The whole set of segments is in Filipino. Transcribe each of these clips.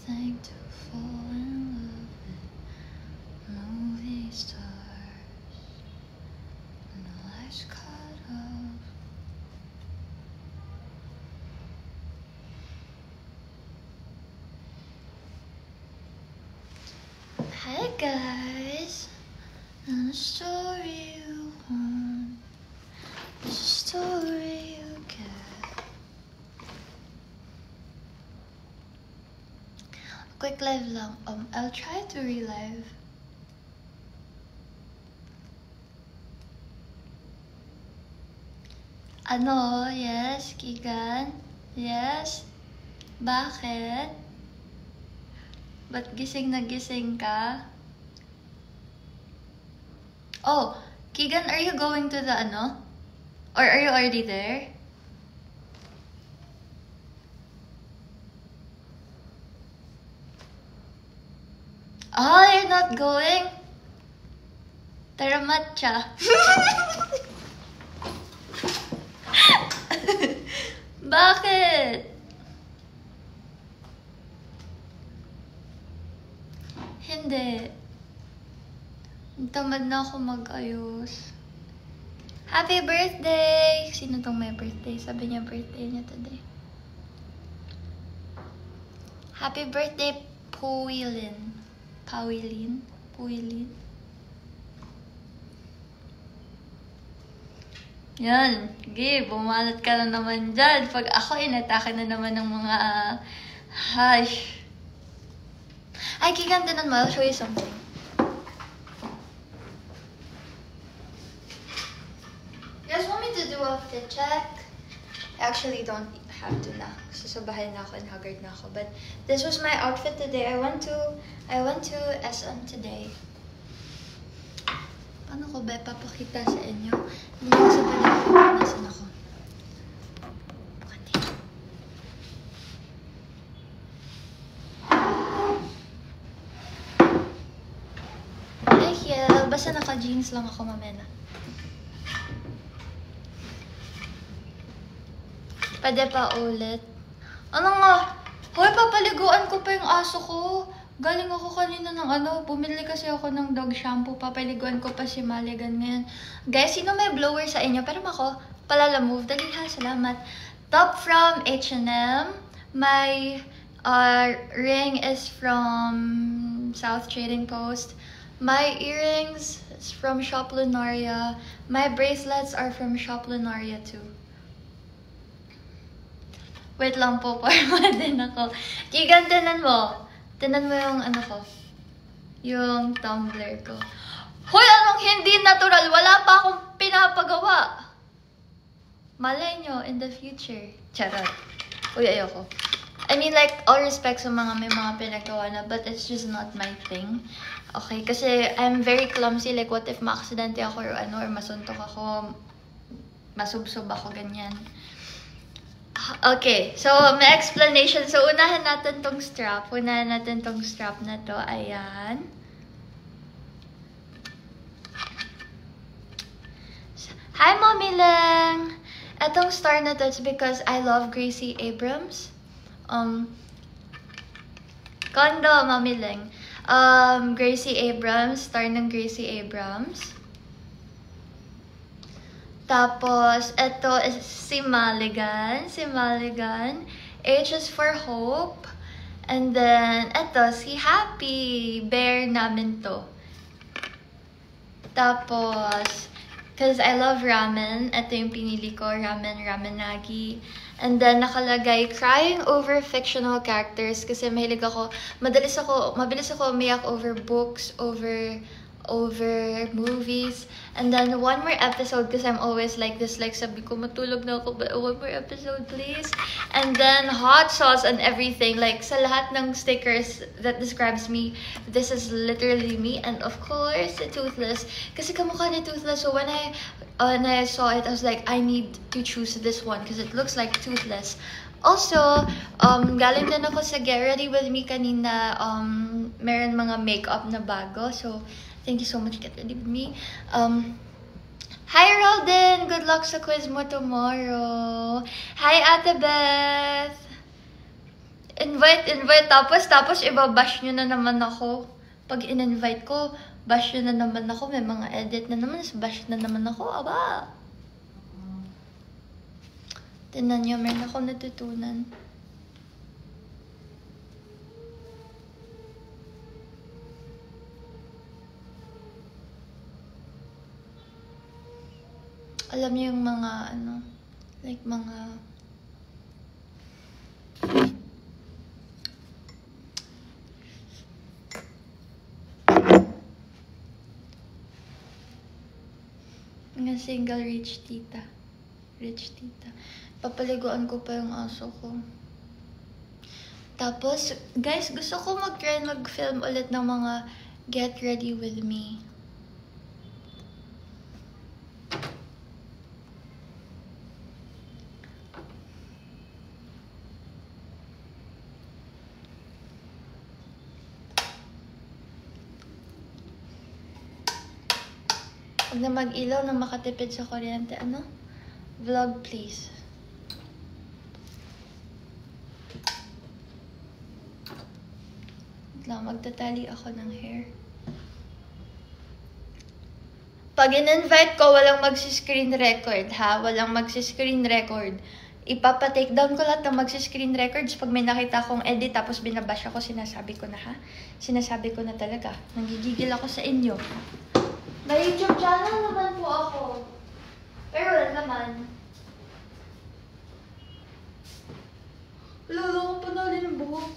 thing to fall in love with movie stars and the lights cut off. Hi guys, and the story you want is a story you get. Quick live lang. I'll try to relive. Ano? Yes, Keegan? Yes? Bakit? Ba't gising na gising ka? Oh, Keegan, are you going to the ano? Or are you already there? Oh, you're not going? Taramatcha. Bakit? Hindi. Tamad na ako mag-ayos. Happy birthday! Sino tong may birthday? Sabi niya birthday niya today. Happy birthday, Puilin. Puilin? Puilin? Yan. Sige, bumanat ka na naman dyan. Pag ako, inatake na naman ng mga hash. Ay, Keegan, tinan mo. I'll show you something. You guys want me to do a fit check? I actually don't have to na. Kasi sa bahay na ako and haggard na ako. But this was my outfit today. I went to SM today. Paano ko ba papakita sa inyo? Hindi ko sa paligid. Nasaan ako? Bukati. Ay, yeah. Basta naka-jeans lang ako mamena. Pwede pa ulit. Ano nga? Hoy, papaliguan ko pa yung aso ko. Galing ako kanina ng bumili kasi ako ng dog shampoo. Papaliguan ko pa si Maligan ngayon. Guys, sino may blower sa inyo? Pero ako, palalamove. Dali ha, salamat. Top from H&M. My ring is from South Trading Post. My earrings is from Shop Lunaria. My bracelets are from Shop Lunaria too. Wait lang po, forma din ako. Keegan, tinan mo. Tinan mo yung ko. Yung tumbler ko. Hoy, anong hindi natural? Wala pa akong pinapagawa. Malay nyo, in the future. Charot. Uy, ayoko. I mean, like, all respect sa mga may mga pinagawa na, but it's just not my thing. Okay, kasi I'm very clumsy. Like, what if ma-aksidente ako or or masuntok ako, masubsob ako, ganyan. Okay, so may explanation. So, unahan natin tong strap. Unahan natin tong strap na to. Ayan. Hi, Mommy Lang! Etong star na to, it's because I love Gracie Abrams. Kondo, Mommy Lang. Gracie Abrams, star ng Gracie Abrams. Tapos, ito is si Maligan. Si Maligan. H is for Hope. And then, ito, si Happy. Bear namin to. Tapos, because I love ramen. Ito yung pinili ko. Ramen, Ramenagi. And then, nakalagay, crying over fictional characters. Kasi mahilig ako, mabilis ako umiyak over books, over movies. And then one more episode because I'm always like this, like sabi ko matulog na ako, but one more episode please. And then hot sauce and everything, like sa lahat ng stickers that describes me, this is literally me. And of course the Toothless, kasi kamukha ni Toothless. So when I saw it, I was like, I need to choose this one because it looks like Toothless. Also, galing din ako sa Get Ready With Me kanina. Meron mga makeup na bago. So, thank you so much, Get Ready With Me. Hi, Rolden! Good luck sa quiz mo tomorrow. Hi, Ate Beth! Invite, tapos ibabash nyo na naman ako. Pag in-invite ko, bash nyo na naman ako. May mga edit na naman, bash na naman ako. Aba! Tingnan nyo, meron ako natutunan. Alam niyo yung mga, like mga... Mga single rich tita. Papaliguan ko pa yung aso ko. Tapos, guys, gusto ko mag-try mag-film ulit ng mga Get Ready With Me. Huwag na mag-ilaw na makatipid sa kuryente. Vlog, please. Wait lang, magtatali ako ng hair. Pag in-invite ko, walang magsi-screen record, ha? Walang magsi-screen record. Ipapa-take down ko lahat ng magsi-screen records. Pag may nakita akong edit, tapos binabash ako, sinasabi ko na, ha? Sinasabi ko na talaga. Nanggigigil ako sa inyo. May YouTube channel naman po ako. Pero wala naman. Wala akong panalin ng buhok.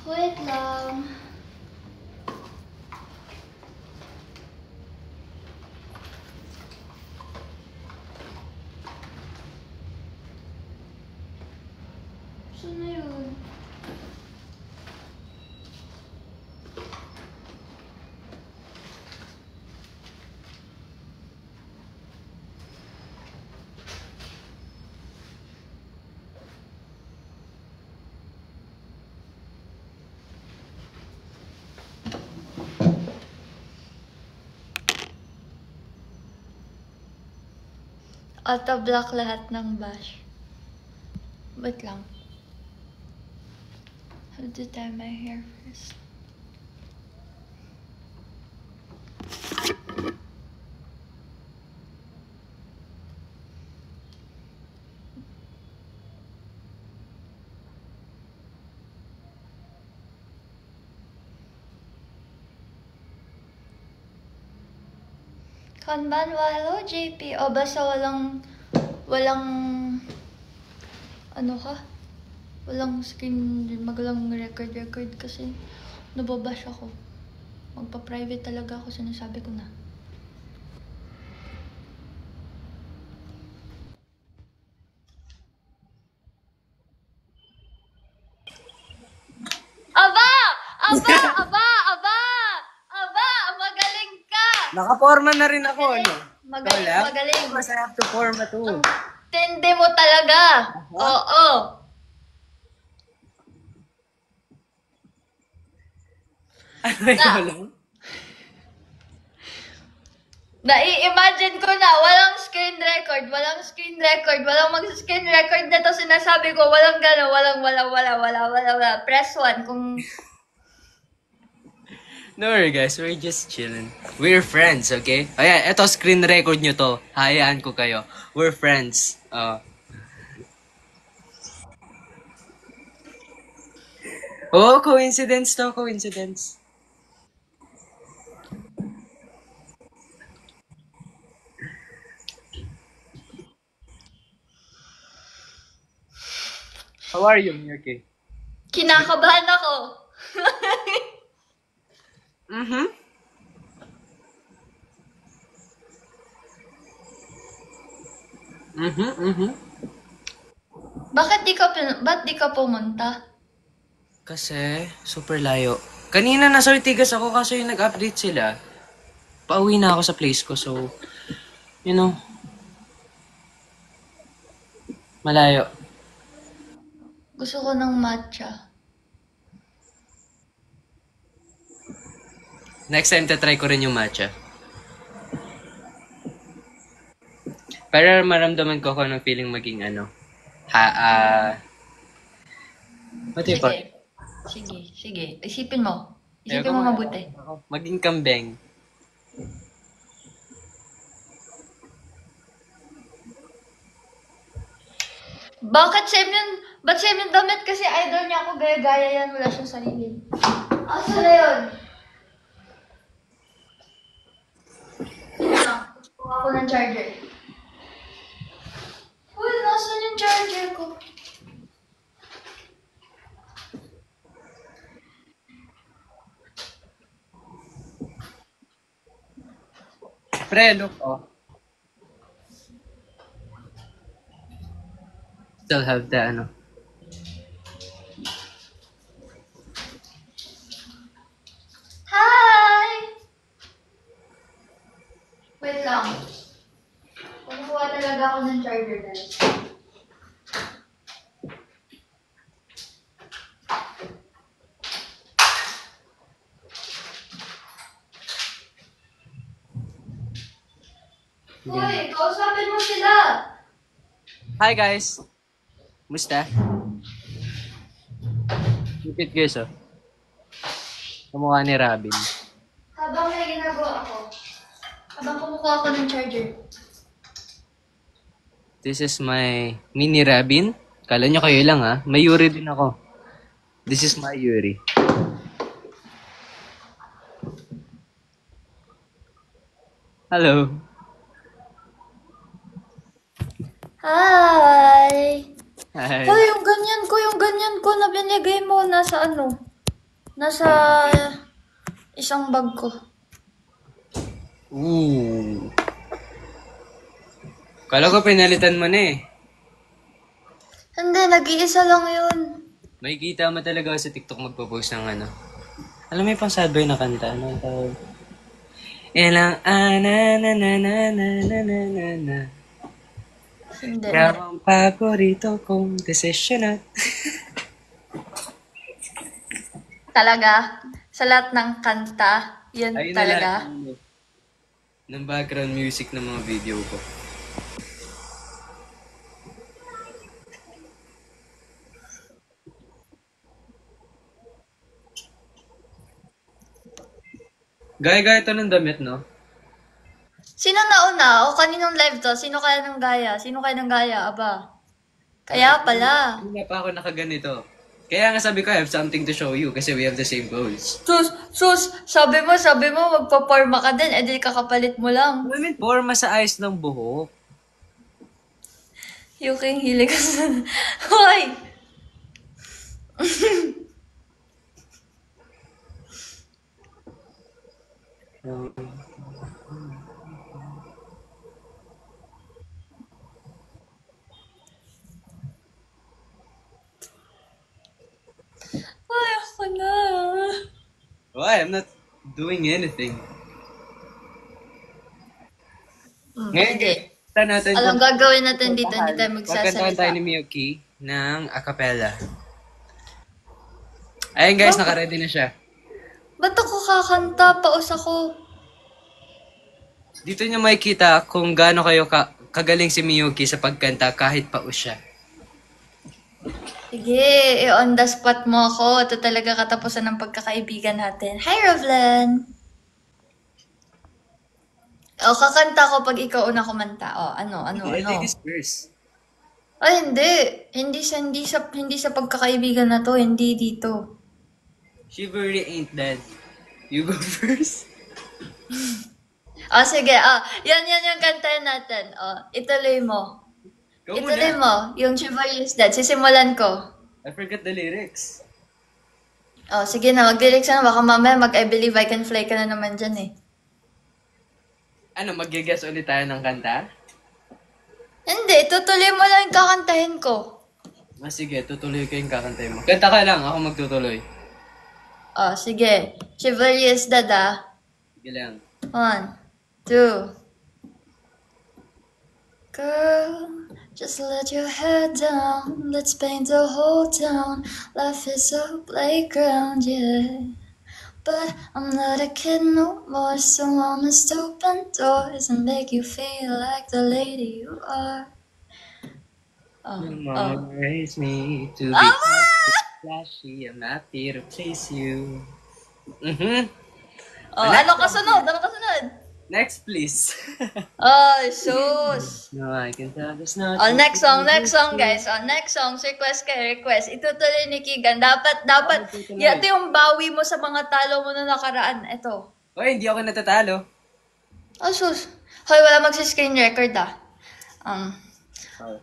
Wait lang. Saan na yun? Auto-block lahat ng bash. Wait lang. I have to tie my hair first. Kanban, hello JP. O basta walang walang screen, magalang record kasi nababash ako. Magpa-private talaga ako, sinasabi ko na. Magaling ka! Naka-forma na rin ako, ano? Magaling. Because I have to forma too. Tindi mo talaga. Oo. Ano ikaw lang? Nai-imagine ko na, walang screen record, walang mag-screen record na to sinasabi ko, walang gano'n, wala. Press 1 kung... No worry guys, we're just chilling. We're friends, okay? Ayan, eto screen record nyo to. Hayaan ko kayo. We're friends. Oh, coincidence to, coincidence. How are you, Miyake? Kinakabahan ako. Ba't di ka pumunta? Kasi, super layo. Kanina nasa Ortigas ako kasi yung nag-update sila. Pauwi na ako sa place ko, so, you know, malayo. Gusto ko ng matcha. Next time, tatry ko rin yung matcha. Para maramdaman ko kung anong feeling maging ano, What do you call it? Sige. Isipin mo. Ayoko Isipin mo mabuti. maging kambing. Ba't same yung damit? Kasi idol niya ako, gaya-gaya yan. Wala siyang sarili. Asa na yun? Kuha ako ng charger. Uy, nasan yung charger ko? Pre, look, oh. Still have the, Hi! Wait lang. Kumukuha talaga ako ng charger, guys. Uy, kausapin mo sila! Hi, guys! Musta? Lupit guys, oh. Kamukha ni Robin. Habang may ginagawa ako, habang kumukuha ako ng charger. This is my mini Robin. Kala nyo kayo lang, ha? May Yuri din ako. This is my Yuri. Hello. Hi! Hi. Hoy, yung ganyan ko na binigay mo, nasa isang bag ko. Ooh. Kala ko pinalitan mo na, eh. Hindi, nag-iisa lang yun. May kita mo talaga ako sa TikTok magpo-post ng ano. Alam mo yung pang sad boy na kanta? Ano ang tawag? Ilang na na na na na na na na na. Hindi. Ikaw ang paborito kong decision at... Talaga? Sa lahat ng kanta, yun Ayun na talaga? lang ng background music ng mga video ko. Gaya-gaya ito ng damit, no? Sino nauna? O kaninong live to? Sino kaya ng gaya? Aba? Kaya pala. Hindi pa ako nakaganito. Kaya nga sabi ko, I have something to show you kasi we have the same goals. Sus, sabi mo, magpaporma ka din, edi kakapalit mo lang. I mean, forma sa ayos ng buhok. Yuking hilig ka sa... Hoy! Ay, ako na. Why? I'm not doing anything. Hindi. Natin Alam, gagawin natin dito, hindi tayo magkantahan tayo magsasalita. ni Miyuki ng acapella. Ayun guys, naka-ready na siya. Ba't ako kakanta? Paus ako. Dito niyo makikita kung gaano kayo kagaling si Miyuki sa pagkanta kahit paus siya. Sige, on the spot mo ako. Ito talaga katapusan ng pagkakaibigan natin. Hi, Rovlan! O, kakanta ko pag ikaw una kumanta. O, ano? Ladies first. Ay, hindi. Hindi sa pagkakaibigan na to. Hindi dito. Chivalry ain't dead. You go first. O, sige. Yan yung kantahin natin. O, ituloy mo. Go Ituloy muna. mo. Yung Chivalry is Dead. Sisimulan ko. I forgot the lyrics. O, sige na. Mag-lyrics na. Baka mamaya mag-I believe I can fly ka na naman dyan eh. Ano, mag-guess ulit tayo ng kanta? Hindi. Tutuloy mo lang yung kakantahin ko. Sige, tutuloy ko yung kakantay mo. Kanta ka lang, ako magtutuloy. O, sige. Chivalry is Dead, Sige lang. 1, 2. Girl, just let your head down. Let's paint the whole town. Life is a playground, yeah. But I'm not a kid no more, so I must open doors and make you feel like the lady you are. Oh, Your oh. mama raised me to be Ama! flashy. I'm happy to please you. Mm-hmm. Oh, ano kasunod? Ano kasunod? Next, please. Ay, sus. No, I can tell there's not. Oh, next song, guys. Oh, next song, request kay request. Itutuloy ni Kigan. Dapat, ito yung bawi mo sa mga talo mo na nakaraan. Ito. Oy, hindi ako natatalo. Oh, sus. Hoy, wala magsi-screen record, ah.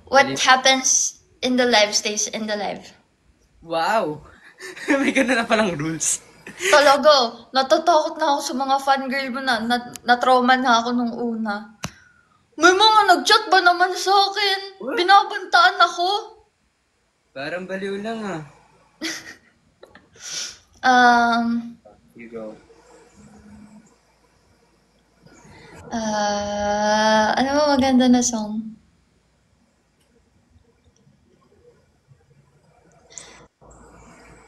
What happens in the live stays in the live. Wow! May ganun na palang rules. Talaga, natatakot na ako sa mga fangirl mo na-trauma na ako nung una. May mga nag-chat ba naman sa akin? What? Binabantaan ako. Parang baliw lang ah. You go. Ano ba maganda na song?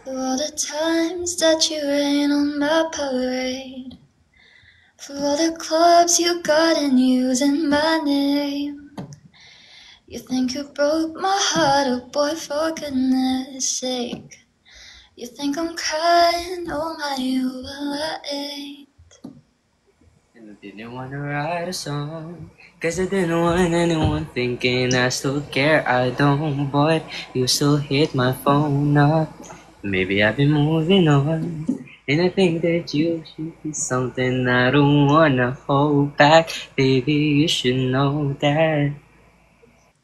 For all the times that you rain on my parade, for all the clubs you got and using my name, you think you broke my heart, oh boy, for goodness sake. You think I'm crying, oh my, well I ain't. And I didn't wanna write a song, 'cause I didn't want anyone thinking I still care. I don't, but you still hit my phone up. Maybe I've been moving on, and I think that you should be something I don't wanna hold back. Baby, you should know that.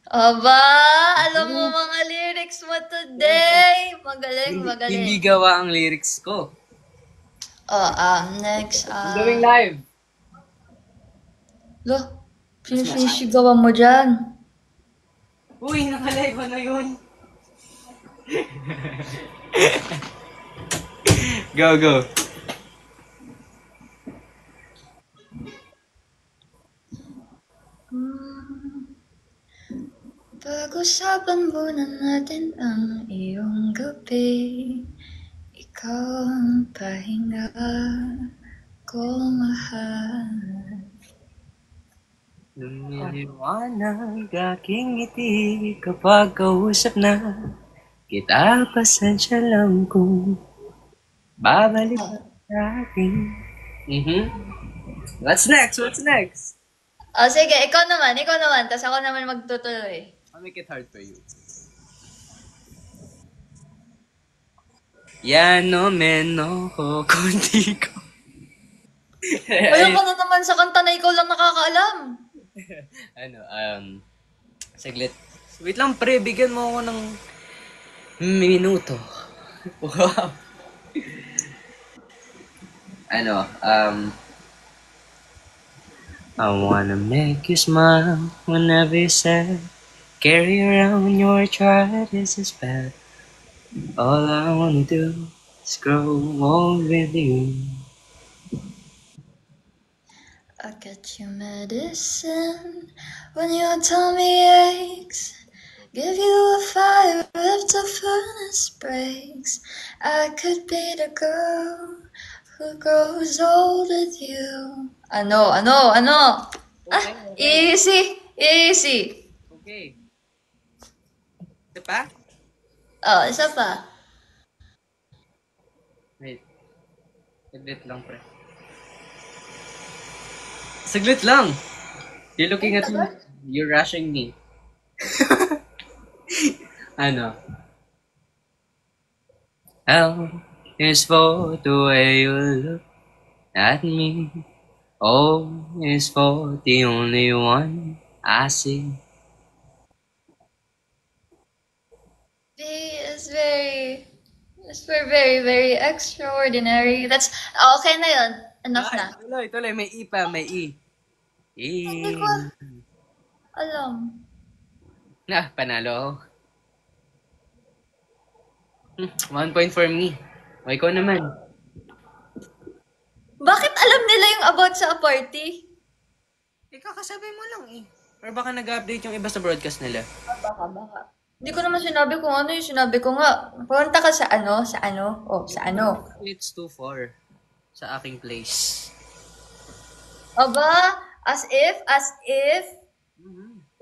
Aba, alam mo mga lyrics mo today. Magaling, Hindi magaling. gawa ang lyrics ko. Oh, next. Going live. Lo, sinisigawan mo dyan. Uy, naka-live na yun. Go. Pag-usapan muna natin ang iyong gabi. Ikaw ang pahinga ko, mahal. Lumiliwanag aking ngiti kapag kausap na kita. Pasensya lang kung babalik sa akin. What's next? Oh, sige, ikaw naman. Tapos ako naman magtutuloy. I'll make it hard for you. Yano meno ko kundi ko. Ayun ka na naman sa kanta na ikaw lang nakakaalam. Saglit. Wait lang pre, bigyan mo ako ng minuto. Wow. I wanna make you smile whenever you sad. Carry around your arthritis is bad. All I wanna do is grow old with you. I get you medicine when your tummy aches. Give you a fire if the furnace breaks. I could be the girl who grows old with you. Ano? Okay. Easy. Okay. Ito pa? Oh, isa pa. Wait. Saglit lang, pre. Saglit lang! You're looking at me. You're rushing me. L is for the way you look at me. O is for the only one I see. B is very, very extraordinary. That's, okay na yun. Enough na. Tuloy. May E pa, may E. Hindi ko alam. Panalo ako. 1 point for me. O, ikaw naman. Bakit alam nila yung about sa party? Kakasabi mo lang eh. Or baka nag-update yung iba sa broadcast nila. Baka. Hindi ko naman sinabi kung ano yung sinabi ko nga. Punta ka sa ano? Sa ano? It's too far sa aking place. Aba, as if,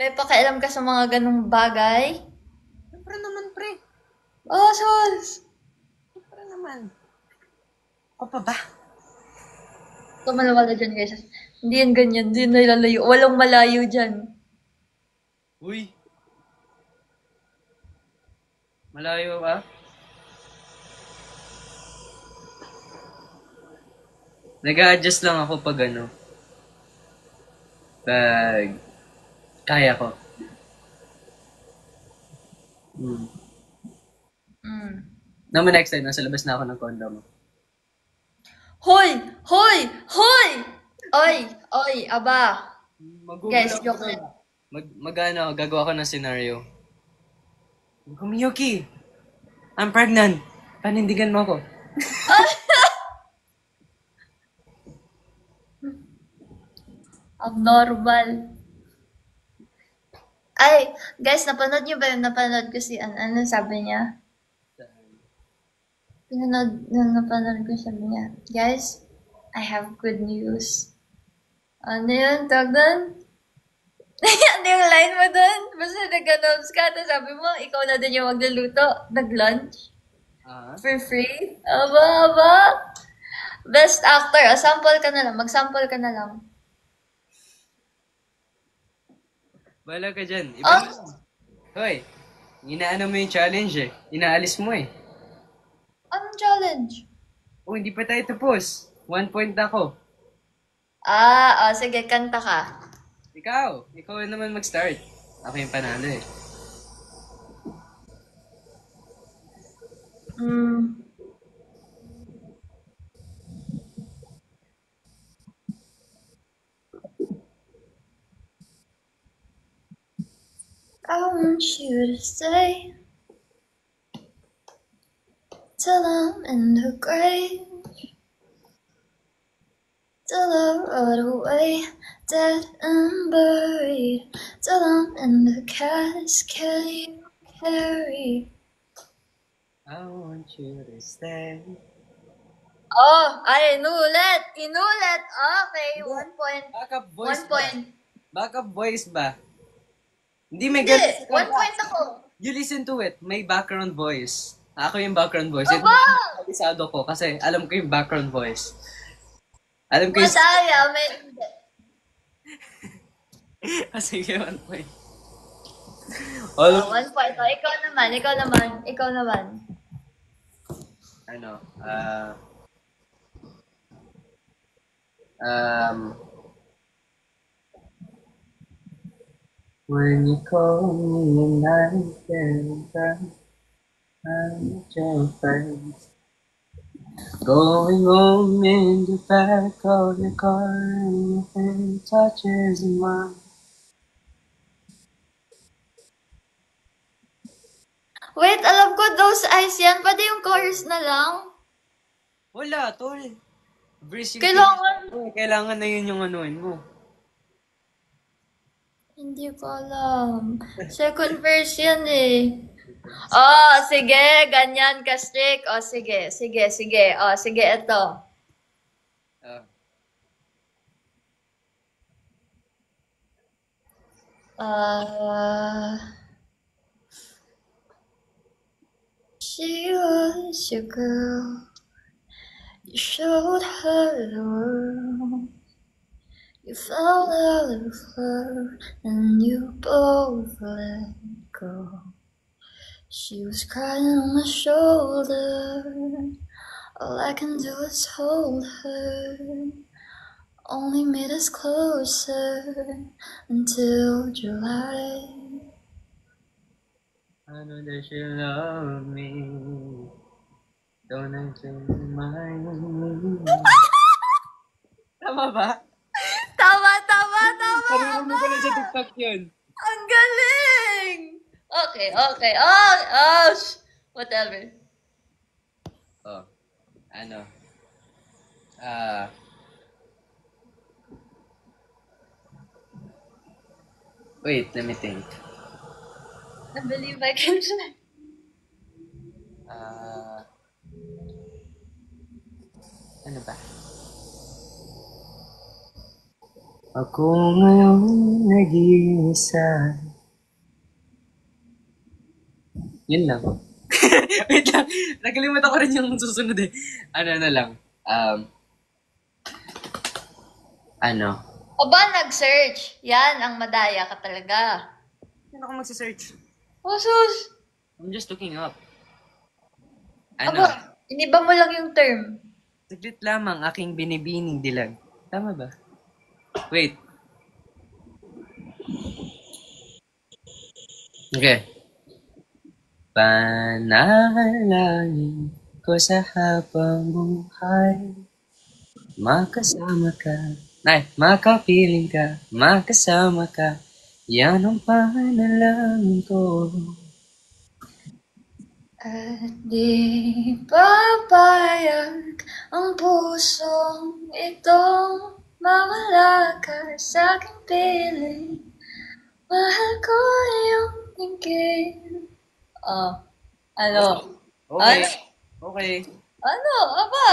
may pakialam ka sa mga ganung bagay. Oh, Sols! Para naman. Ako pa ba? Ito malawala dyan, guys. Hindi yan ganyan. Hindi yan nalalayo. Walang malayo dyan. Uy! Malayo ka? Nag-a-adjust lang ako pag ano. Pag kaya ko. Mm. Naman next time, nasa labas na ako ng condo mo. Hoy! Hoy! Hoy! Oy! Oy! Aba! Guys, Mag-google joke ako. lang. Mag-ano, gagawa ko ng scenario. Miyuki, I'm pregnant. Panindigan mo ako. Abnormal. Ay, guys, napanood niyo ba yung napanood ko si ano sabi niya? Napanood ko sabi niya, guys, I have good news. Ano yun? Tawag doon? Ano yung line mo doon? Basta nag-announce ka, tapos sabi mo, ikaw na din yung magluluto. Nag-lunch. For free. Aba, aba. Best actor. Sample ka na lang. Mag-sample ka na lang. Bahala ka dyan. Iba Oh, lang. Hoy, inaano mo yung challenge eh. Inaalis mo eh. anong challenge? Oh, hindi pa tayo tapos. 1 point ako. Ah, oh, sige, kanta ka. Ikaw naman mag-start. Ako yung panalo eh. Mm. I want you to stay till I'm in the grave, till I rot away, dead and buried, till I'm in the casket you carry. I want you to stay. Oh, ay, inulit! Inulit! Okay, 1 point. Backup 1 voice ba? point. Backup voice ba? Hindi may Hindi, ganun. 1 point ako. You listen to it. May background voice. Ako yung background voice. Aba! Ito ko kasi alam ko yung background voice. Alam ko yung... Madaya, may... Sige, 1 point. Oh, 1 point. Oh, ikaw naman. Ano, when you call me and I get back, I'm your friend. Going home in the back of your car and your hand touches mine. Wait, alam ko those eyes yan. Pwede yung chorus na lang? Wala, tol. Breeze yung Kailangan. na yun yung anuin mo. Hindi ko alam. Second verse yan eh. Oh, sige. Ganyan ka strict. Oh, sige. Oh, sige, ito. She was your girl. You showed her the world. You fell out of love and you both let go. She was crying on my shoulder. All I can do is hold her. Only made us closer until July. I know that you love me. Don't I change my mind? Tama ba? Tama. Parang mo pala sa TikTok yun. Ang galing! Okay. Oh, whatever. Oh, ano? Wait, let me think. I believe I can try. Ano ba? Ako ngayon nag-iisa. Yun lang. Wait lang. Nakalimutan ko rin yung susunod eh. Ano na lang. Ano? O ba nag-search? Yan, ang madaya ka talaga. Saan ako magsa-search? Oh, sus! I'm just looking up. Aba, Ano? iniba mo lang yung term. Saglit lamang aking binibining dilag. Tama ba? Wait. Okay. Panalangin ko sa habang buhay. Makasama ka. Ay, makapiling ka. Makasama ka. Yan ang panalangin ko. At di papayag ang pusong itong mawala ka sa aking piling. Mahal ko yung tingin. Oh, ano? Okay. Ano? Okay. Ano? Aba?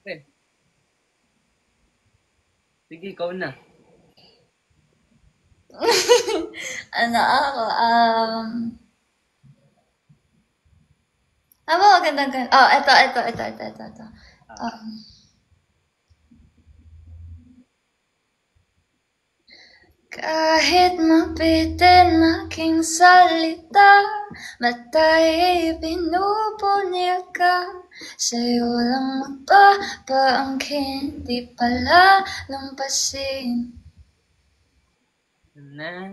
Okay. Sige, ikaw na. Ano ako? Magandang ganda. Oh, ito. Kahit mabitin aking salita, mata'y pinupunya ka. Sa'yo lang magpapaangkin, di pala lampasin. Na.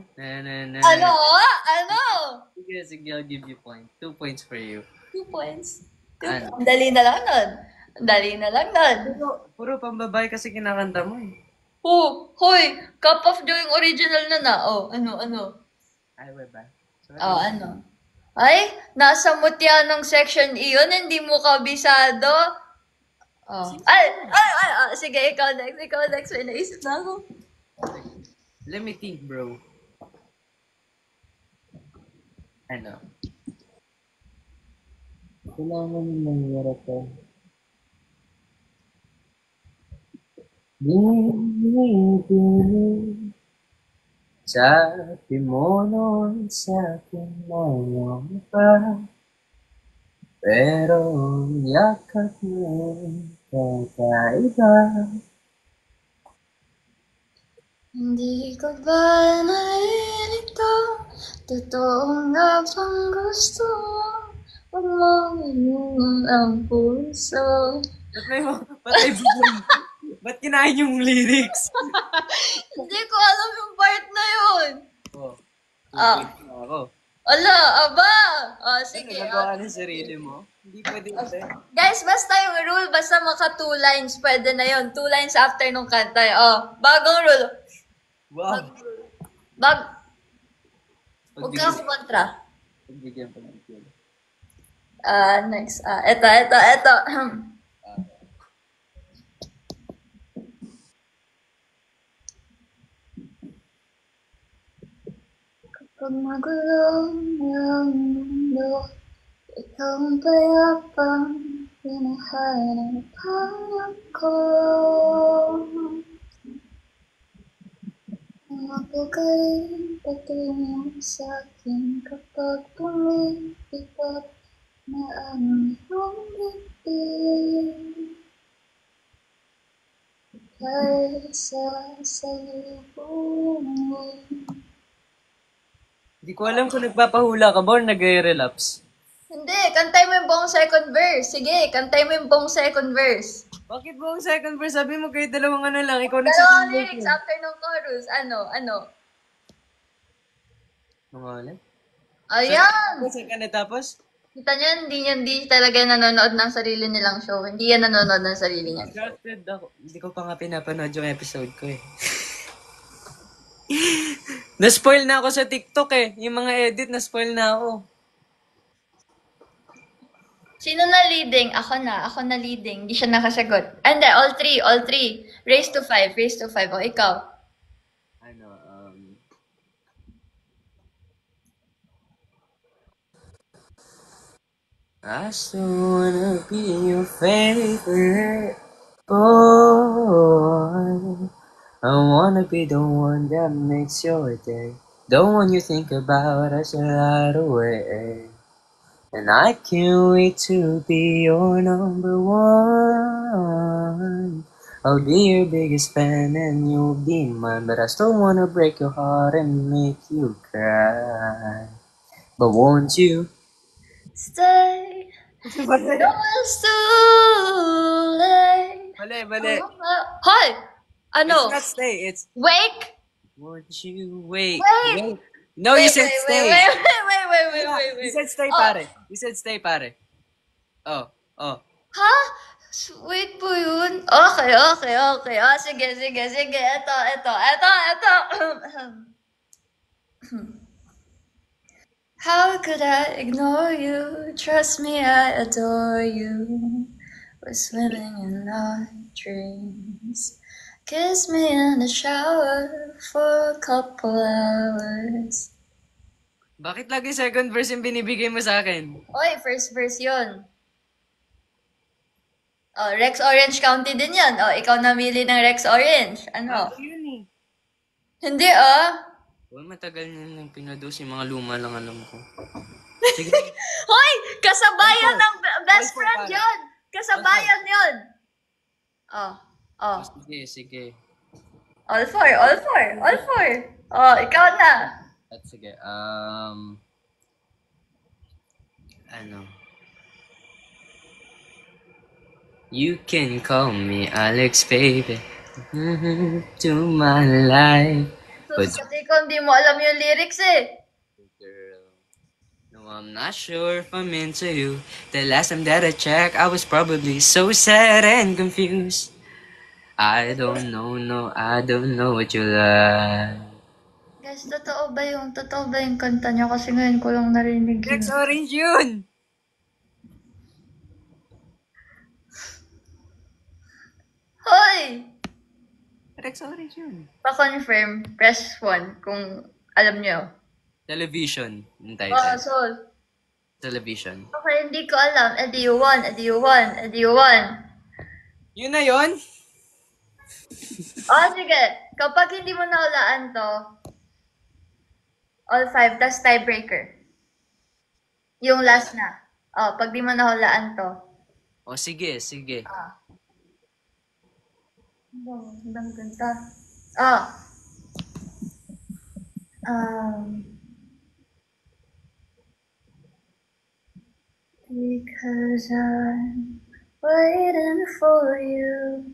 Ano? Ano? Sige, I'll give you point. 2 points for you. 2 points. Ano? Ang dali na lang nun. Ang dali na lang nun. Puro pambabae kasi kinakanta mo eh. Oh, hoy, Cup of Joy yung original na na. Oh, ano? Ay, ba? Sorry. Oh, ano? Ay, nasa mutya ng section E yun, hindi mo kabisado. Oh. Ay, sige, ikaw next. May naisip na ako. Let me think, bro. Ano? Kailangan mo mangyara to. Sabi mo noon sa'kin mga pa, pero yakap mo kakaiba. Hindi ko ba nalilito? Totoo nga bang gusto mo? Huwag mo inuman ang puso. Ba't kinain yung lyrics? Hindi ko alam yung part na yun. Oh, Ah. ako. Ala, aba. Sige. Nagagawa ng sarili mo? Hindi pwede kasi. Guys, basta yung rule, basta maka 2 lines, pwede na yon. 2 lines after nung kanta. Bagong rule. Wow. Huwag ka ako kontra. Pagbigyan. Next. Ito. Kapag magulong ang mundo, ikaw ang payapang hinahanap ko. Ang mapagaling patungo sa akin kapag pumipigat na ang iyong bibig. Dahil sa salubungin. Hindi ko alam kung nagpapahula ka ba or nag-relapse. Hindi, kantay mo yung buong second verse. Sige, kantay mo yung buong second verse. Bakit buong second verse? Sabi mo kahit dalawang ano lang. Ikaw Dalawang nagsasabi lyrics after ng chorus. Ano? Mga ulit? Ayan! Saan ka natapos? Kita niyo, hindi talaga nanonood ng sarili nilang show. Hindi yan nanonood ng sarili niya. Distracted ako. Hindi ko pa nga pinapanood yung episode ko eh. Na-spoil na ako sa TikTok eh. Yung mga edit, na-spoil na ako. Sino na leading? Ako na leading. Hindi siya nakasagot. Hindi, all three. Raise to 5. O, ikaw. Ano, I still wanna be your favorite boy. I wanna be the one that makes your day. The one you think about as a light away. And I can't wait to be your number one. I'll be your biggest fan and you'll be mine, but I still wanna break your heart and make you cry. But won't you Stay. Mali. No, it's too late. Mali. Hoy! It's Ano? not stay, it's Wake? won't you wait. Wait! Wait. No, you said stay. Yeah, you Wait. said stay, Oh, pare. You said stay, pare. Oh, oh. ha? Wait po yun? Okay. Oh, sige. Ito. How could I ignore you? Trust me, I adore you. We're swimming in our dreams. Kiss me in the shower for a couple hours. Bakit lagi second verse yung binibigay mo sa akin? Oy, first verse yun. Oh, Rex Orange County din yan. Oh, ikaw namili ng Rex Orange. Ano? Ako yun eh. Hindi, ah. Well, matagal na nang pinados yung mga luma lang alam ko. Sige. Hoy! Kasabayan ng best All four, friend pare. yun! Kasabayan yun! Oh. Sige. All four. Oh, ikaw na. At sige, ano? You can call me Alex, baby. To my life. Sus, kasi kung di mo alam yung lyrics eh. Girl, no, I'm not sure if I'm into you. The last time that I checked, I was probably so sad and confused. I don't know what you like. Guys, totoo ba yung kanta niya? Kasi ngayon ko lang narinig yun. Rex Orange yun! Hoy! Rex Orange yun. Pa-confirm, press 1 kung alam niyo. Television, yung Oh, title. so, Television. okay, hindi ko alam. Edi you won. Yun na yun? Oh, sige. Kapag hindi mo nahulaan to, all 5, tas tiebreaker. Yung last na. Oh, pag di mo nahulaan to. O sige. Ang ganda. Oh. Because I'm waiting for you,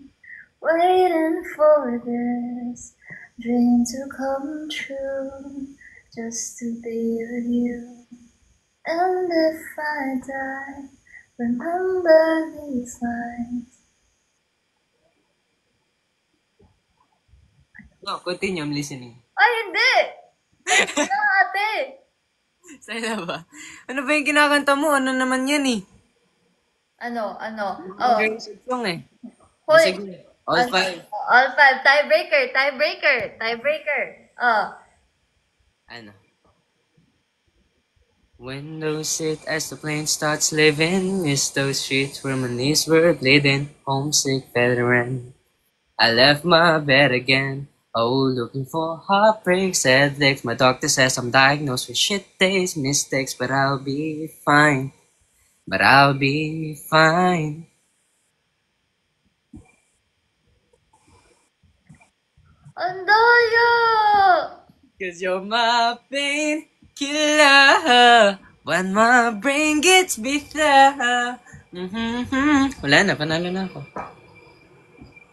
waiting for this dream to come true, just to be with you. And if I die, remember these lines. No, continue, I'm listening. Ay, hindi! Ano, ate? Sa'yo na ba? Ano ba yung kinakanta mo? Ano naman yan eh? Ano? Oh. Aggressive song eh. Hoy! Sige. All 5. All 5. Tiebreaker. Oh. Ano? Windows sit as the plane starts living. Miss those streets where my knees were bleeding. Homesick veteran. I left my bed again. Oh, looking for heartbreaks, headaches. My doctor says I'm diagnosed with shit days, mistakes, but I'll be fine. Ang daya! Cause you're my painkiller when my brain gets bitter. Wala na, panalo na ako.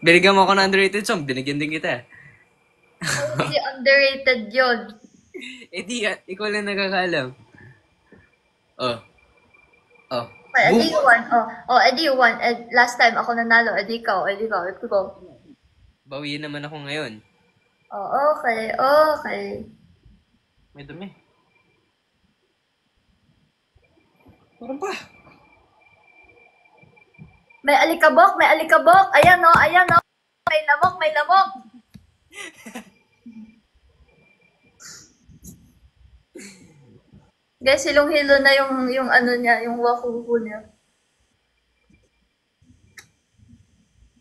Binigyan mo ako ng underrated song, binigyan din kita. Hindi underrated yun. Eh di, ikaw lang nakakaalam. Oh. Okay, edi you won. Edi you won. Last time ako nanalo, edi ikaw. Let's go. Bawiin naman ako ngayon. Oh, okay. May dumi. Parang pa. May alikabok. Ayan o. May lamok. Guys, hilong-hilo na yung ano niya, yung wakuku niya.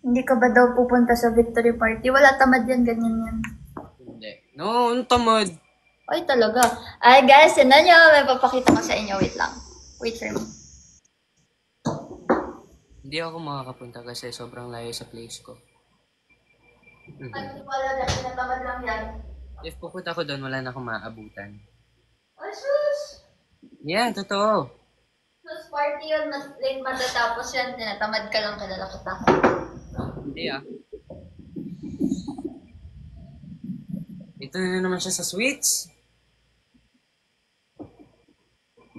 Hindi ka ba daw pupunta sa victory party? Wala, tamad yan, ganyan yan. Hindi. No, ang tamad. Ay, talaga. Ay, guys, yun na nyo. May papakita ko sa inyo. Wait lang. Wait for me. Hindi ako makakapunta kasi sobrang layo sa place ko. Ano wala na, tinatamad lang yan. If pupunta ko doon, wala na akong maaabutan. Oh, sus! Yeah, totoo. Sus, party yun, mas late matatapos yan, tinatamad ka lang, kilala kita. Hindi ah. Ito na naman siya sa sweets.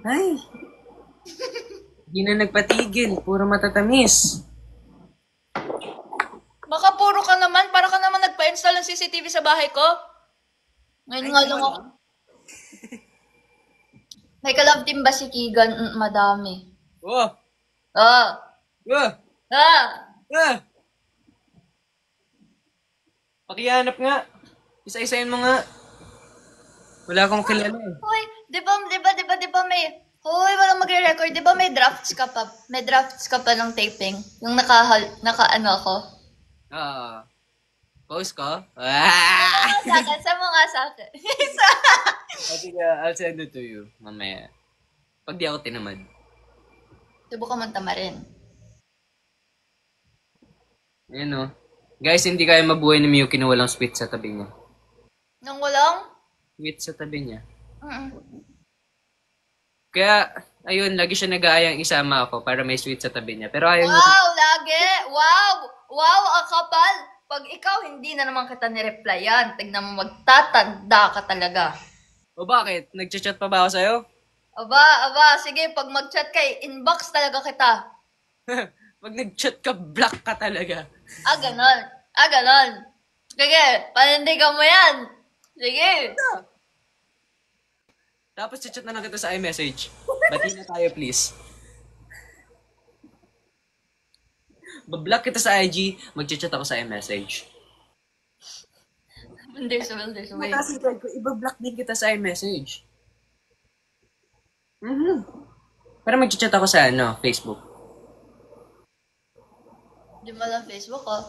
Ay! Hindi na nagpatigil. Puro matatamis. Baka puro ka naman, para ka naman nagpa-install ng CCTV sa bahay ko. Ngayon nga lang ako. May ka-love team ba si Keegan? Madami. Oh! Oh! Oh! Ah! Ah! Pakihanap nga. Isa-isayin mo nga. Wala akong kilala eh. Hoy, di ba may... Hoy, walang magre-record. Di ba may drafts ka pa? May drafts ka pa ng taping? Yung naka-ano ako? Ah. Post ko? Ah! Sa akin, sa mga sa akin. Sige, I'll send it to you mamaya. Pag di ako tinamad. Subukan mong tamarin. Ayan o. Guys, hindi kaya mabuhay ni Miyuki na walang sweet sa tabi niya. Nang walang? Sweet sa tabi niya. Mm. Kaya, ayun, lagi siya nag-aayang isama ako para may sweet sa tabi niya. Pero ayaw niya. Wow, lagi! Wow! Wow, ang kapal! Pag ikaw, hindi na naman kita ni-replyan. Tignan mo, magtatanda ka talaga. O bakit? Nag-chat pa ba ako sa'yo? Aba, sige, pag mag-chat ka, inbox talaga kita. Pag nag-chat ka, block ka talaga. Ganon. Sige, panindigan mo yan. Sige. Tapos chat na lang kita sa iMessage. Bati na tayo, please. Bablock kita sa IG, mag-chat ako sa iMessage. There's a way. Mataas yung pride ko, ibablock din kita sa iMessage. Para mag-chat ako sa Facebook. Di mo lang Facebook, oh.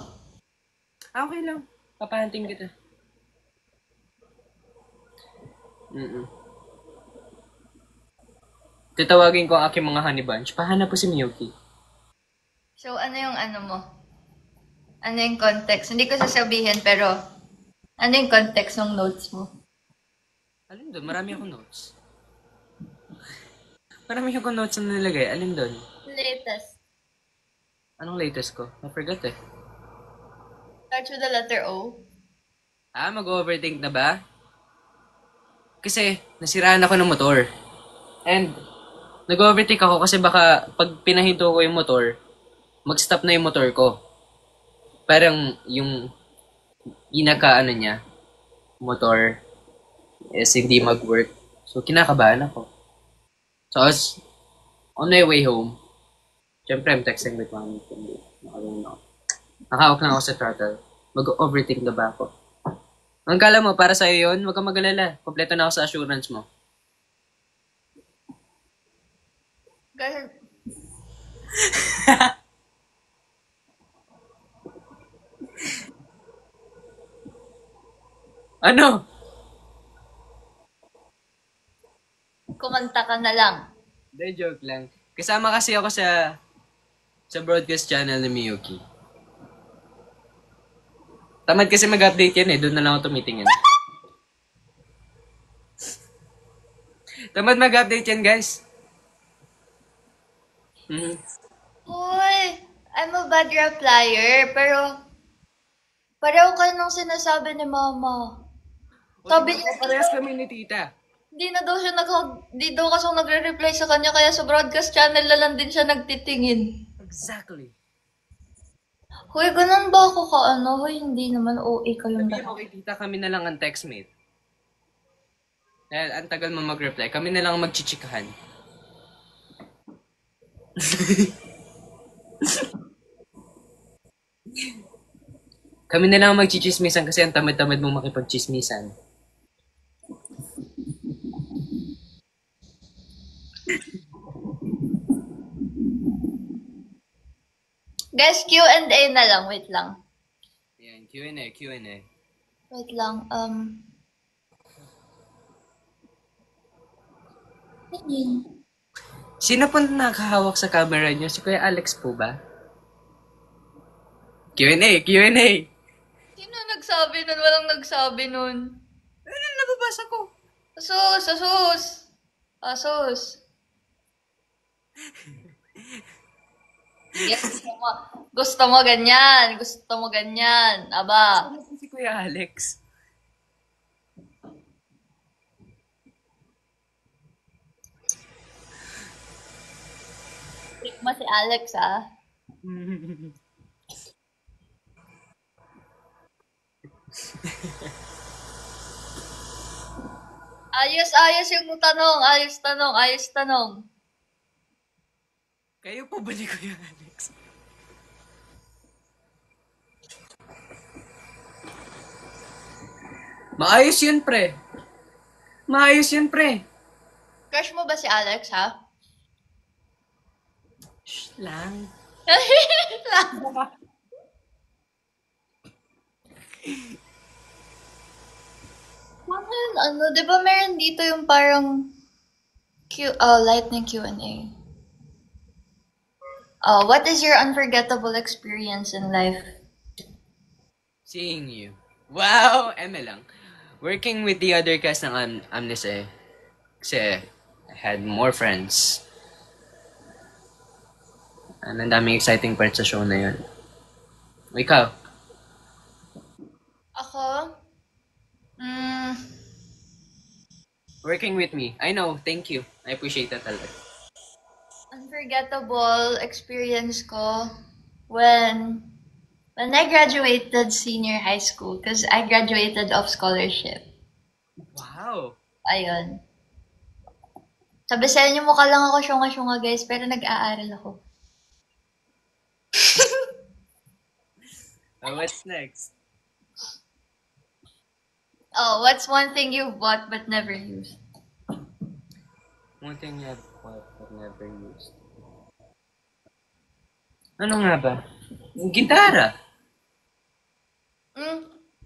Okay lang. Papahanting kita. Titawagin ko ang aking mga honey bunch. Pahanap po si Miyuki. So, ano yung ano mo? Ano yung context? Hindi ko sasabihin, pero ano yung context ng notes mo? Alin doon? Marami akong notes. Marami akong notes na nilagay. Alin doon? Latest. Anong latest ko? I forgot eh. Starts with the letter O. Mag-overthink na ba? Kasi, nasiraan ako ng motor. And, nag-overthink ako kasi baka pag pinahinto ko yung motor, mag-stop na yung motor ko. Parang yung inaka-ano niya, motor, is hindi mag-work. So, kinakabahan ako. So, I was on my way home. Siyempre, I'm texting with mommy. Nakahawak lang ako sa throttle. Mag-overthink na ba ako? Ang kala mo, para sa'yo yun, huwag kang mag-alala. Kompleto na ako sa assurance mo. Guys, Ano? kumanta ka na lang. Hindi, joke lang. Kasama kasi ako sa broadcast channel ni Miyuki. Tamad kasi mag-update yan eh. Doon na lang ako tumitingin. Tamad mag-update yan, guys. Hoy, I'm a bad replier, pero pareho ka nung sinasabi ni Mama. Sabi niya, Parehas kami ni tita. di daw kasi nagre-reply sa kanya, kaya sa broadcast channel na lang din siya nagtitingin. Exactly. Hoy, ganun ba ako ka ano? Hoy, hindi naman OA kayong Sabihin lahat. mo kay tita, kami na lang ang textmate. Dahil ang tagal mo mag-reply, kami na lang ang magchichikahan. Kami na lang ang magchichismisan kasi ang tamad-tamad mong makipagchismisan. Guys, Q&A na lang. Wait lang. Ayan, Q&A. Wait lang. Tingin. Sino po nakahawak sa camera niyo? Si Kuya Alex po ba? Q&A, Q&A! Sino nagsabi nun? Walang nagsabi nun. Ano nababasa ko? Asus! Asus! Asus! Sige, gusto mo ganyan. Gusto mo ganyan. Aba. Sino po si Kuya Alex? Trick mo si Alex, ah. Ayos yung tanong. Ayos tanong. Ayos tanong. Kayo po ba ni Kuya Alex? Maayos yun, pre. Maayos yun, pre. Crush mo ba si Alex, ha? Shh lang. Bakit, ano, di ba meron dito yung parang lightning Q&A? What is your unforgettable experience in life? Seeing you. Wow! Eme lang. Working with the other cast ng Amnesty. Kasi I had more friends. And ang daming exciting parts sa show na yun. Ikaw? Ako? Mm, Working with me. I know. Thank you. I appreciate that a lot. unforgettable experience ko when I graduated senior high school because I graduated off scholarship. Wow! Ayun. Sabi sa inyo, mukha lang ako syunga-syunga guys, pero nag-aaral ako. What's next? Oh, what's one thing you bought but never used? One thing I've bought but never used. Ano nga ba? Gitara.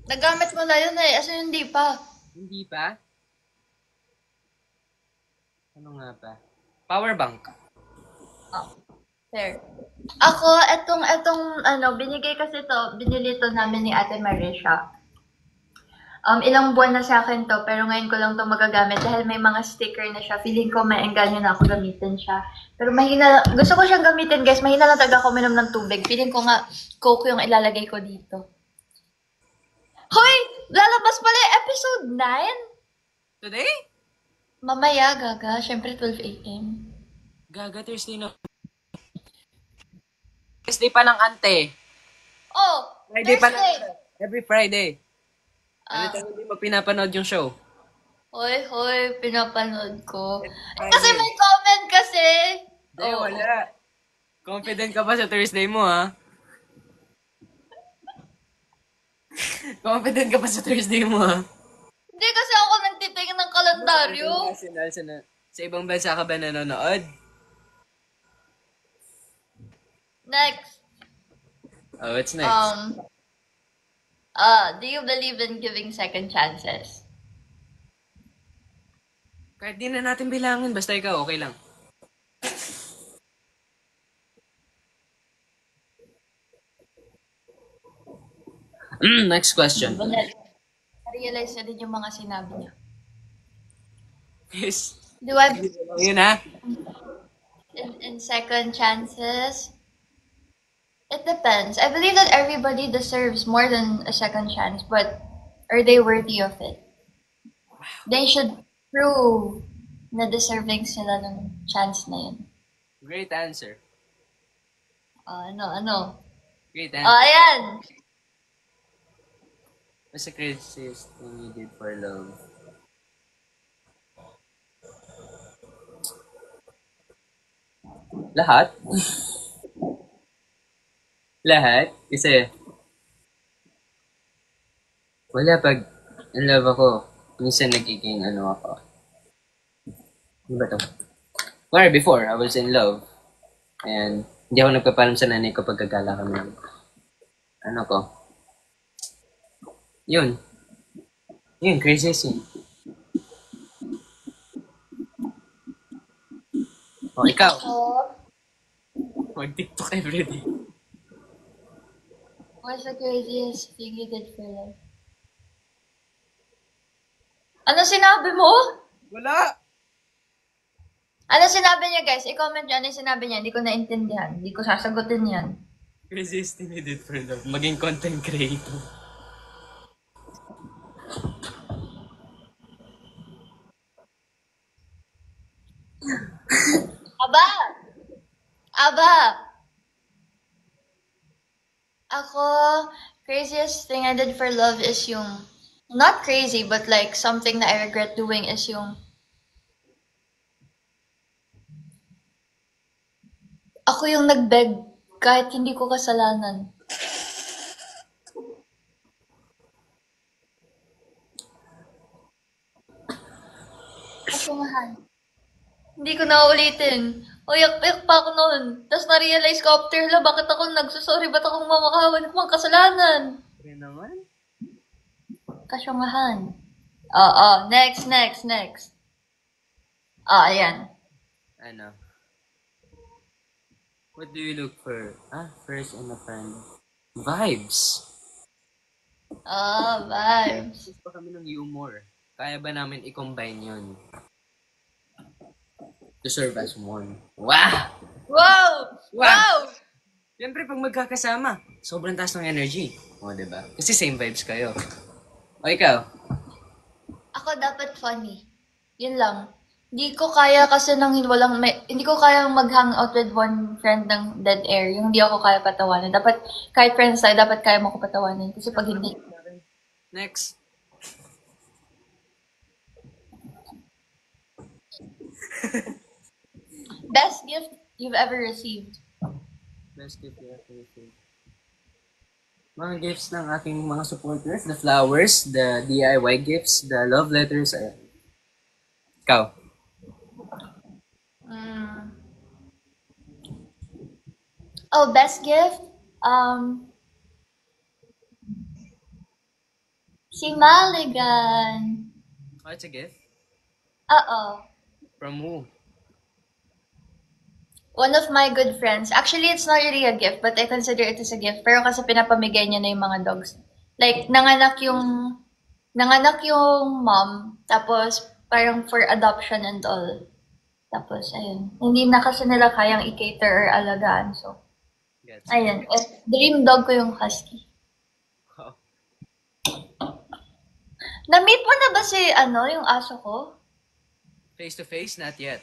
Nagamit mo na yun eh. Asa hindi pa? Hindi pa? Ano nga ba? Power bank. Oh, fair. Ako, binigay kasi binili to namin ni Ate Marisha. Ilang buwan na sa akin to, pero ngayon ko lang to magagamit dahil may mga sticker na siya. Feeling ko may engganyo na ako gamitin siya. Pero gusto ko siyang gamitin guys, mahina lang talaga ako minom ng tubig. Feeling ko nga, Coke yung ilalagay ko dito. Hoy! Lalabas pala yung episode 9? Today? Mamaya, gaga. Siyempre, 12 a.m. Gaga, Thursday na. Thursday pa ng ante. Oh! Friday pa Thursday! ng every Friday. Ano Ah. tayo hindi mo pinapanood yung show? Hoy, pinapanood ko. Friday. Kasi may comment kasi. Hindi, wala. Confident ka ba sa Thursday mo, ha? Confident ka ba sa Thursday mo, ha? Hindi kasi ako nagtitingin ng kalendaryo. Sa ibang bansa ka ba nanonood? Next. Oh, what's next? Do you believe in giving second chances? Kahit di na natin bilangin, basta ikaw, okay lang. Next question. Realize na din yung mga sinabi niya. Yes. Do I Yun, ha? in second chances? It depends. I believe that everybody deserves more than a second chance, but are they worthy of it? They should prove na deserving sila ng chance na yun. Great answer. Ano? Great Oh, answer. ayan! What's the craziest thing you did for love? Lahat? Lahat? Kasi, wala pag in love ako, minsan nagiging ako. Ano ba to? Or before, I was in love. And hindi ako nagpapalam sa nanay ko pagkagala kami ng ko. Yun, craziest yun. O, ikaw. Oh, Mag-TikTok everyday. what's the craziest thing you did for love? Ano sinabi mo? Wala! Ano sinabi niya, guys? I-comment niyo ano yung sinabi niya. Hindi ko naintindihan. Hindi ko sasagutin yan. Craziest thing you did for love. Maging content creator. Aba! Aba! Ako, craziest thing I did for love is yung, not crazy, but like something that I regret doing is yung, ako yung nag-beg kahit hindi ko kasalanan. Kasungahan. Hindi ko na ulitin. Uyak-uyak pa ako noon. Tapos na-realize ko after, la, bakit ako nagsusorry? Ba't akong mamakawan ko ang kasalanan? Kaya naman. Kasyungahan. Oo, next. Ayan. Ano? What do you look for? First in a friend. Vibes. Vibes. Gusto pa kami ng humor. Kaya ba namin i-combine yun? To serve as one. Wow! Wow! Wow! Siyempre, pag magkakasama, sobrang taas ng energy. O, diba? Kasi same vibes kayo. O, ikaw? Ako dapat funny. Yun lang. Hindi ko kaya kasi hindi ko kaya mag-hangout with one friend ng dead air. Yung hindi ako kaya patawanan. Dapat, kahit friends tayo, dapat kaya mo ko patawanan. Kasi pag hindi, Next. best gift you've ever received. Best gift you ever received. Mga gifts ng aking mga supporters, the flowers, the DIY gifts, the love letters. Ayan. Ikaw. Oh, best gift? Si Maligan. Oh, it's a gift? Oo. From who? One of my good friends. Actually, it's not really a gift, but I consider it as a gift. Pero kasi pinapamigay niya na yung mga dogs. Like, nanganak yung mom, tapos parang for adoption and all. Tapos, ayun. Hindi na kasi nila kayang i-cater or alagaan. So, Gets. ayun. Dream dog ko yung husky. Oh. Na-meet mo na ba si, yung aso ko? Face to face? Not yet.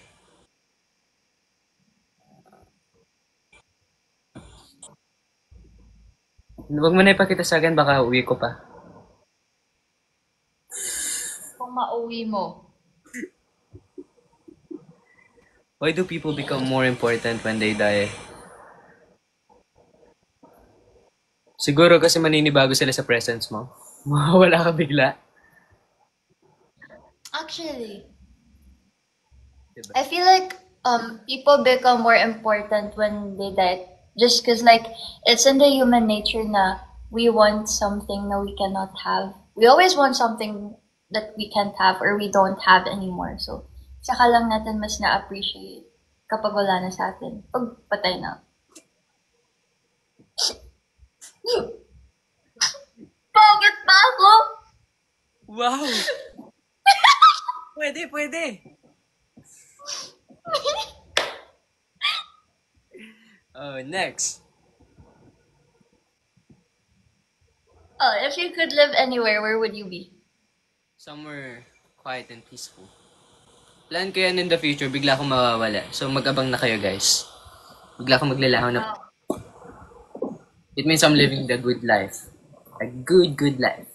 Huwag mo na ipakita sa akin, baka uwi ko pa. Kung mauwi mo. Why do people become more important when they die? Siguro kasi maninibago sila sa presence mo. Mawawala ka bigla. Actually, Diba? I feel like people become more important when they die. Just because, like, it's in the human nature na we want something that we cannot have. We always want something that we can't have or we don't have anymore. So, saka lang natin mas na-appreciate kapag wala na sa atin. Pag patay na. Pagod pa ako! Wow! Pwede. Oh, next. Oh, if you could live anywhere, where would you be? Somewhere quiet and peaceful. Plan ko yan in the future, bigla akong mawawala. So mag-abang na kayo, guys. Bigla akong maglalaho na. It means I'm living the good life. A good life.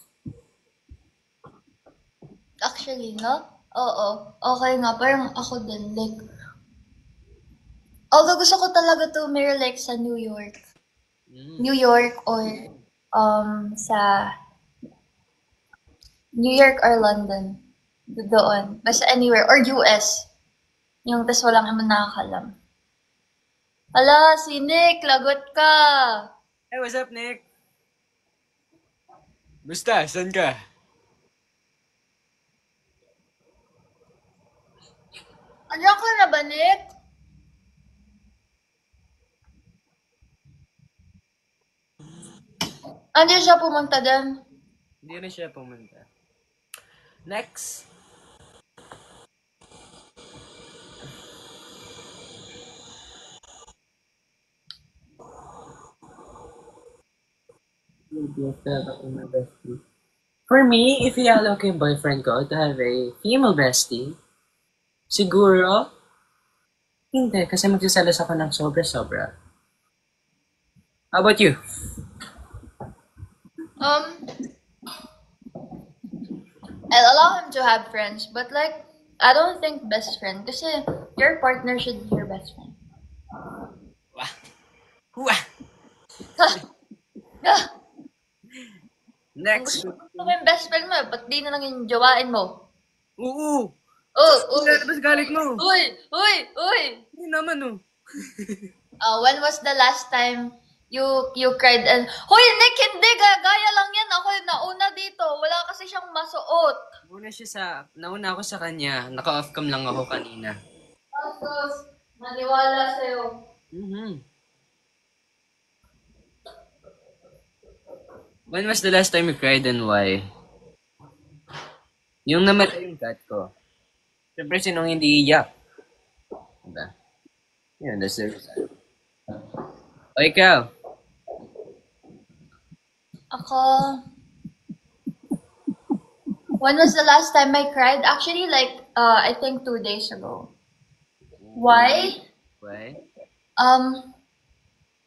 Actually, no? Oo. Okay nga. Parang ako din. Like, although gusto ko talaga to mirror like sa New York. New York or sa New York or London. Doon. Basta anywhere. Or US. Yung tas walang naman nakakalam. Hala, si Nick, lagot ka. Hey, what's up, Nick? Basta, saan ka? Andiyan ka na ba, Nick? Hindi siya pumunta din. Hindi na siya pumunta. Next. For me, if i-allow ko yung boyfriend ko to have a female bestie, siguro, hindi. Kasi magsiselos ako ng sobra-sobra. How about you? I'll allow him to have friends, but like, I don't think best friend. Kasi your partner should be your best friend. Wah! Wah! Next. Gusto mo yung best friend mo, ba't di na lang yung jowain mo? Oo! Oh, Lalabas galit mo! Uy! Hindi naman oh. When was the last time you cried and, Hoy, Nick, hindi, gaya lang yan. Ako yung nauna dito. Wala kasi siyang masuot. Nauna ako sa kanya. Naka-off cam lang ako kanina. Tapos, maniwala sa'yo. When was the last time you cried and why? Yung namatay yung cat ko. Siyempre, sinong hindi iyak? Diba? Yun, that's the reason. O, ikaw? Ako, when was the last time I cried? Actually, like, I think 2 days ago. Why? Why?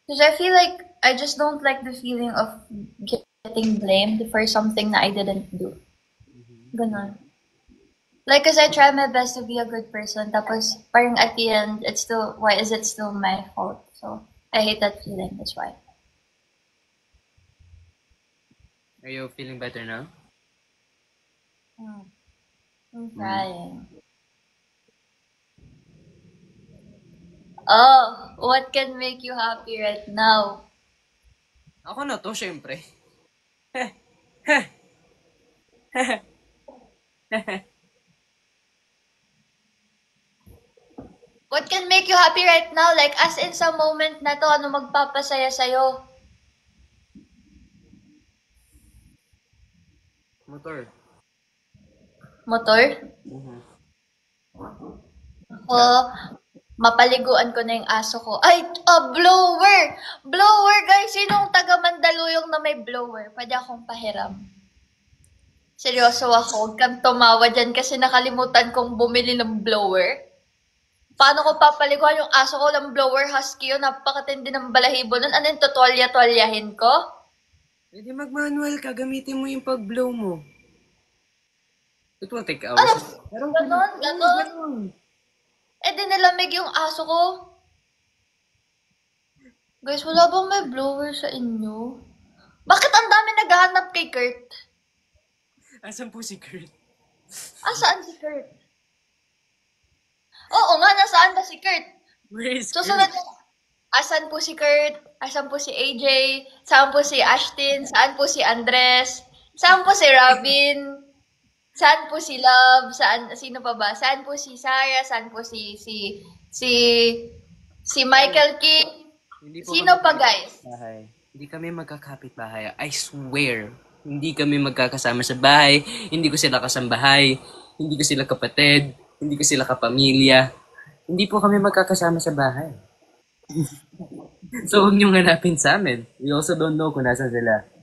Because I feel like I just don't like the feeling of getting blamed for something that I didn't do. Ganon. Like, cause I try my best to be a good person, tapos parang at the end, why is it still my fault? So, I hate that feeling, that's why. Are you feeling better now? I'm crying. Oh, what can make you happy right now? Ako na to, syempre. What can make you happy right now? Like, as in sa moment na to, ano magpapasaya sa'yo? Motor. Motor? Ako, mapaliguan ko na yung aso ko. Ay, blower! Blower, guys! Sinong taga Mandaluyong na may blower? Pwede akong pahiram. Seryoso ako, huwag kang tumawa dyan kasi nakalimutan kong bumili ng blower. Paano ko papaliguan yung aso ko ng blower husky yun? Napakatindi ng balahibo nun. Ano yung tutwalya-twalyahin ko? Pwede mag-manual ka, gamitin mo yung pag-blow mo. It will take hours. Ganon. Eh, di nalamig yung aso ko. Guys, wala bang may blower sa inyo? Bakit ang dami naghahanap kay Kurt? Asan po si Kurt? Saan si Kurt? Oo nga, nasaan ba si Kurt? Where is Susunod Kurt? na. Asan po si Kurt? Asan po si AJ? Saan po si Ashton? Saan po si Andres? Saan po si Robin? Saan po si Love? Sino pa ba? Saan po si Sarah? Saan po si Michael King? Sino pa, guys? Bahay. Hindi kami magkakapit bahay. I swear. Hindi kami magkakasama sa bahay. Hindi ko sila kasambahay. Hindi ko sila kapatid. Hindi ko sila kapamilya. Hindi po kami magkakasama sa bahay. So, huwag niyong hanapin sa amin. We also don't know kung nasan sila.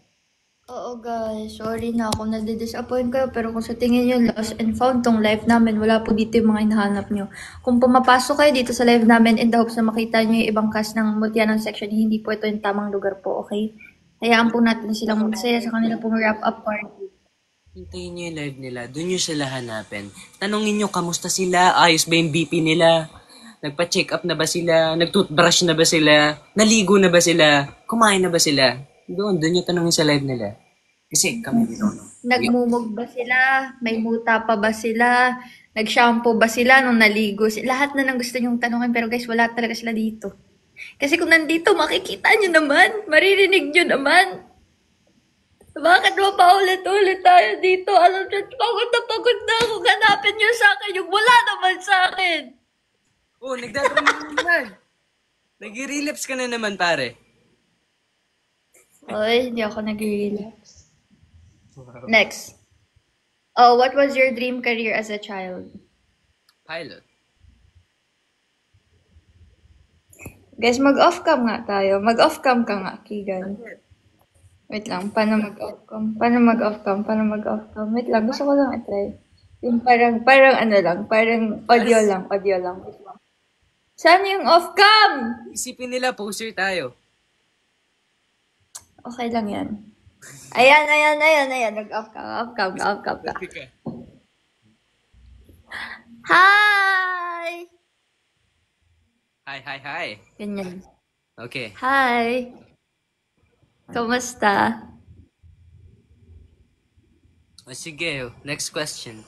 Oo guys, sorry na ako nadi-disappoint kayo pero kung sa tingin nyo lost and found tong live namin, wala po dito yung mga hinahanap nyo. Kung pumapasok kayo dito sa live namin in the hopes na makita nyo yung ibang cast ng Mutya section, hindi po ito yung tamang lugar po, okay? Hayaan po natin silang magsaya sa kanila pong wrap-up party. Hintayin niyo yung live nila. Doon niyo sila hanapin. Tanungin niyo kamusta sila, ayos ba yung BP nila, nagpa-check up na ba sila, nag-toothbrush na ba sila, naligo na ba sila, kumain na ba sila. Doon niyo tanungin sa live nila. Kasi kami dito. Nagmumog ba sila? May muta pa ba sila? Nag-shampoo ba sila nung naligo sila? Lahat na ng gusto nyong tanungin pero guys, wala talaga sila dito. Kasi kung nandito, makikita nyo naman. Maririnig nyo naman. Bakit mo pa ulit-ulit tayo dito? Alam nyo, pagod na ako. Ganapin nyo sa akin yung wala naman sa akin. Oh, nagdadrama na naman. Nag-relapse ka na naman, pare. Oy, hindi ako nag-relax. Next. Oh, what was your dream career as a child? Pilot. Guys, mag-off cam nga tayo. Mag-off cam ka nga, Keegan. Wait lang, paano mag-off cam? Paano mag-off cam? Paano mag-off cam? Wait lang, gusto ko lang i-try. Yung parang ano lang, parang audio lang. Wait lang. Saan yung off cam? Isipin nila, poser tayo. Okay lang yan. Ayan. Nag-off cam ka. Hi! Hi. Ganyan. Okay. Hi! Kamusta? O sige, next question.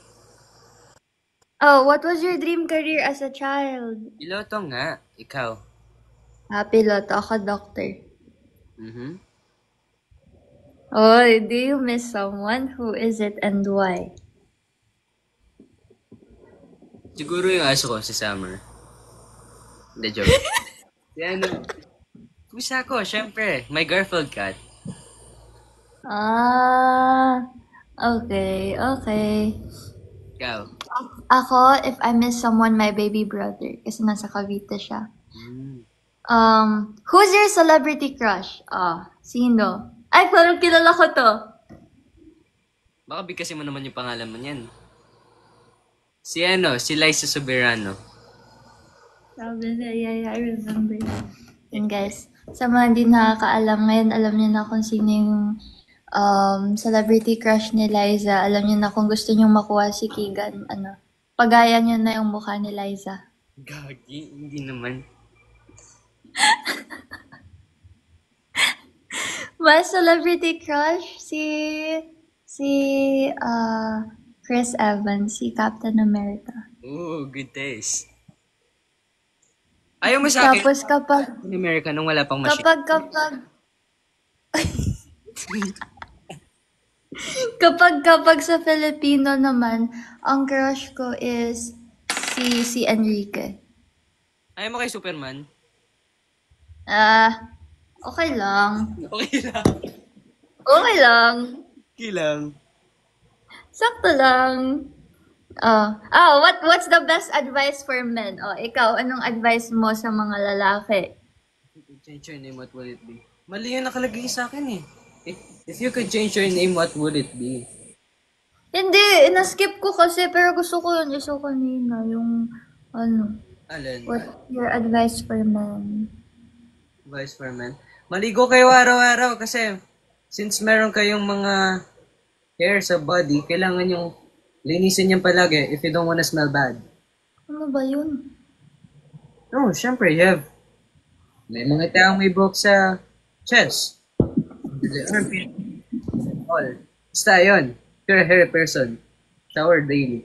Oh, what was your dream career as a child? Piloto nga, ikaw. Piloto. Ako, doctor. Mhm. Oh, do you miss someone? Who is it and why? Siguro yung aso ko, si Summer. Hindi, joke. Si ano, pusa ko, syempre. My Garfield cat. Okay. Ikaw. Ako, if I miss someone, my baby brother. Kasi nasa Cavite siya. Who's your celebrity crush? Sino? Ay, parang kilala ko to. Baka bigkasin mo naman yung pangalan mo niyan. Si Liza Soberano. Sabi na, yeah, I remember. Yun guys, sa mga hindi nakakaalam, ngayon alam niyo na kung sino yung celebrity crush ni Liza. Alam niyo na kung gusto niyo makuha si Keegan, pagaya niyo na yung mukha ni Liza. Gagi, hindi naman. My celebrity crush, si Chris Evans, si Captain America. Ooh, good taste. Ayaw mo sa akin, Tapos in America, nung wala pang machine. kapag sa Filipino naman, ang crush ko is si Enrique. Ayaw mo kay Superman? Okay lang. Okay lang. Okay lang. Okay lang. Sakto lang. What's the best advice for men? Ikaw, anong advice mo sa mga lalaki? If you could change your name, what would it be? Mali yung nakalagay sa akin eh. If you could change your name, what would it be? Hindi, na-skip ko kasi, pero gusto ko yun isa kanina, yung, Alin? what's your advice for men? Advice for men? Maligo kayo araw-araw kasi since meron kayong mga hair sa body, kailangan yung linisin yan palagi if you don't wanna smell bad. Ano ba yun? No, syempre, may mga taong may buhok sa chest. All. Basta yun. If you're a hairy person, shower daily.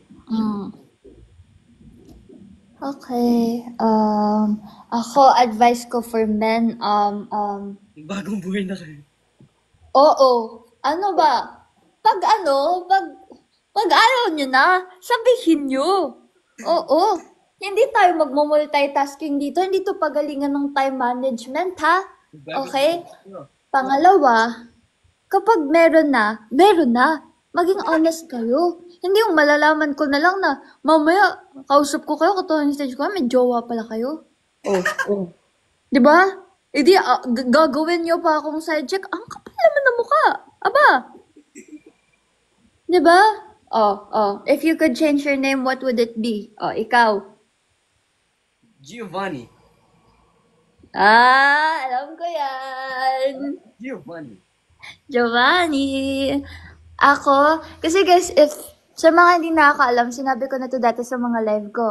Okay. Ako, advice ko for men, Bagong buhay na kayo. oo. Ano ba? Pag ayaw nyo na, sabihin nyo. Oo. Hindi tayo magmumultitasking dito. Hindi to pagalingan ng time management, ha? Okay? Pangalawa, kapag meron na, maging honest kayo. Hindi yung malalaman ko na lang na, mamaya, kausap ko kayo, katuhan stage ko, may jowa pala kayo. Oh. Diba? Hindi, gagawin nyo pa akong side check. Ang kapal naman ng mukha. Aba? Diba? If you could change your name, what would it be? Ikaw. Giovanni. Alam ko yan. Giovanni. Ako, kasi guys, if sa mga hindi nakakaalam, sinabi ko na to dati sa mga live ko.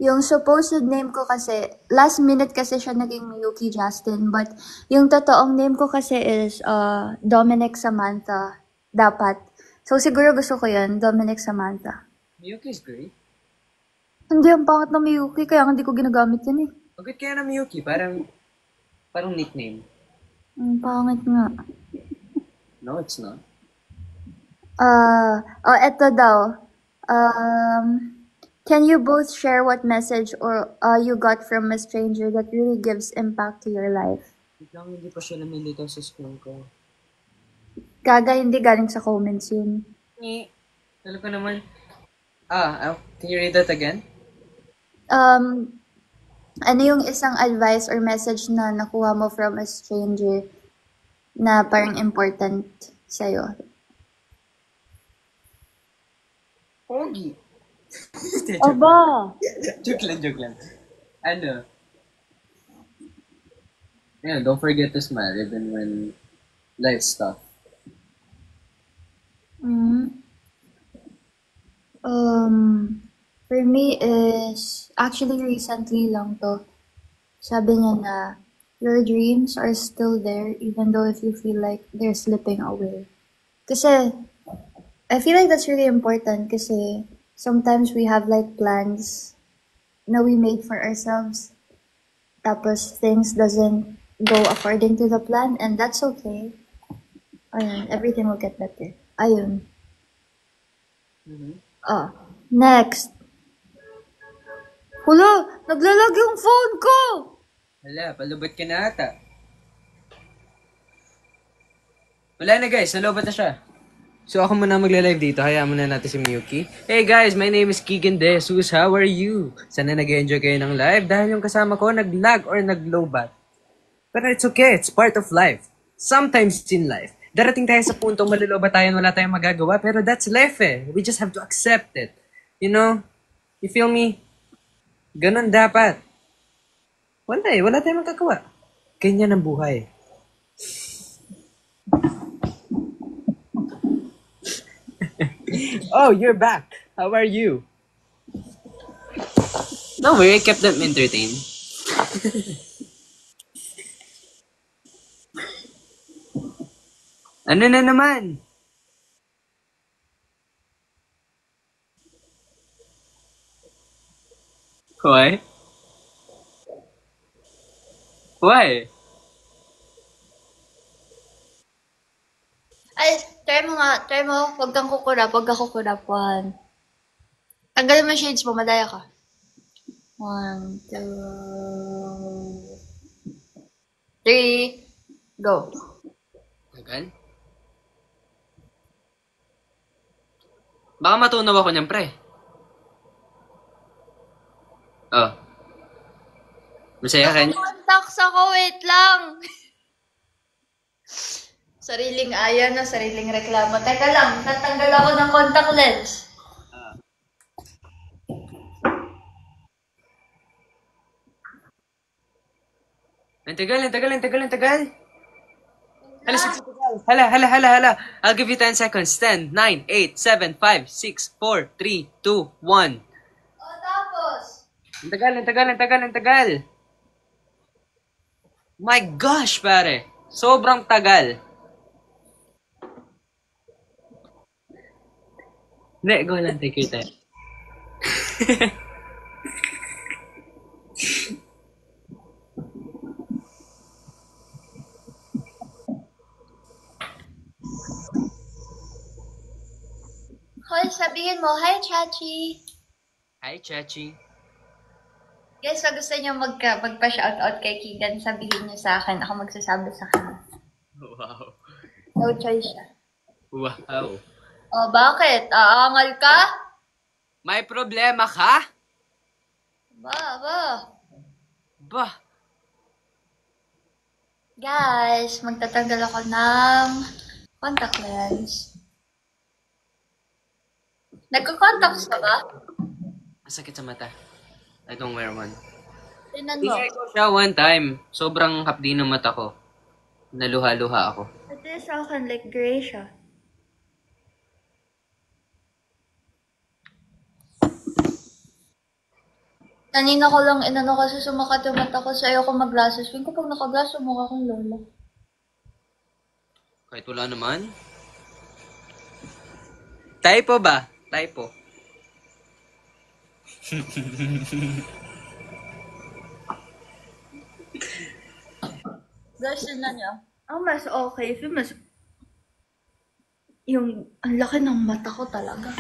Yung supposed name ko kasi, last minute kasi siya naging Miyuki Justin, but yung totoong name ko kasi is Dominic Samantha, dapat. So siguro gusto ko yun, Dominic Samantha. Miyuki is great. Hindi, ang pangit na Miyuki, kaya hindi ko ginagamit yun eh. Bakit kaya na Miyuki? Parang nickname. Ang pangit nga. No, it's not. Eto daw. Can you both share what message or you got from a stranger that really gives impact to your life? Biglang hindi pa siya lumilitaw sa screen ko. Gaga, hindi galing sa comments yun. Alam ko naman. Can you read that again? Um, ano yung isang advice or message na nakuha mo from a stranger na parang important sa'yo? Pogi. Aba! Joke lang. Ano? Yeah, don't forget to smile even when life's tough. Mm. For me is, actually recently lang to, sabi niya na, your dreams are still there even though if you feel like they're slipping away. Kasi, I feel like that's really important kasi sometimes we have like plans na we made for ourselves tapos things doesn't go according to the plan and that's okay. Ayun, everything will get better. Ayun. Next. Hala, naglalag yung phone ko! Hala, palubot ka na ata. Wala na guys, nalobat na siya. So ako muna magla-live dito, hayaan muna natin si Miyuki. Hey guys, my name is Keegan Desus, how are you? Sana nag-enjoy kayo ng live dahil yung kasama ko nag-lag or nag-lowbat. Pero it's okay, it's part of life. Sometimes in life, darating tayo sa puntong malulobat tayo wala tayong magagawa, pero that's life eh. We just have to accept it. You know? You feel me? Ganon dapat. Wala tayong magagawa. Ganyan ang buhay. Oh, you're back. How are you? No worry, I kept them entertained. Ano na naman? Why? Why? Ay, try mo, wag kang kukurap, wag ka kukurapan. Tanggalin mo yung shades mo, madaya ka. 1, 2, 3, go. Tagal? Baka matunaw ako niyan, pre. Oh. Masaya ka niya? Contacts ako, wait lang. Sariling aya na, sariling reklamo. Teka lang, tatanggal ako ng contact lens. Ang tagal. Hala. I'll give you 10 seconds. 10, 9, 8, 7, 5, 6, 4, 3, 2, 1. O, tapos? Ang tagal. My gosh, pare. Sobrang tagal. Hindi, go lang. Take your time. Hoy, sabihin mo, hi, Chachi. Hi, Chachi. Guys, pag gusto niyo magpa-shoutout kay Keegan, sabihin niyo sa akin. Ako magsasabi sa kanya. Wow. No choice siya. Wow. O, bakit? Aangal ka? May problema ka? Ba. Bah. Guys, magtatanggal ako ng contact lens. Nagko-contacts ka ba? Masakit sa mata. I don't wear one. Tingnan mo. Tinry ko siya one time. Sobrang hapdi ng mata ko. Naluha-luha ako. Ito yung sa akin, like gray siya. Kanina ko lang inano kasi sumakat yung mata ko sa ayoko mag-glasses. Feeling ko pag naka-glass, mukha akong lola. Kahit wala naman. Typo ba? Typo. Guys, yun na niya. Ang mas okay. Feel mas... Yung... Ang laki ng mata ko talaga.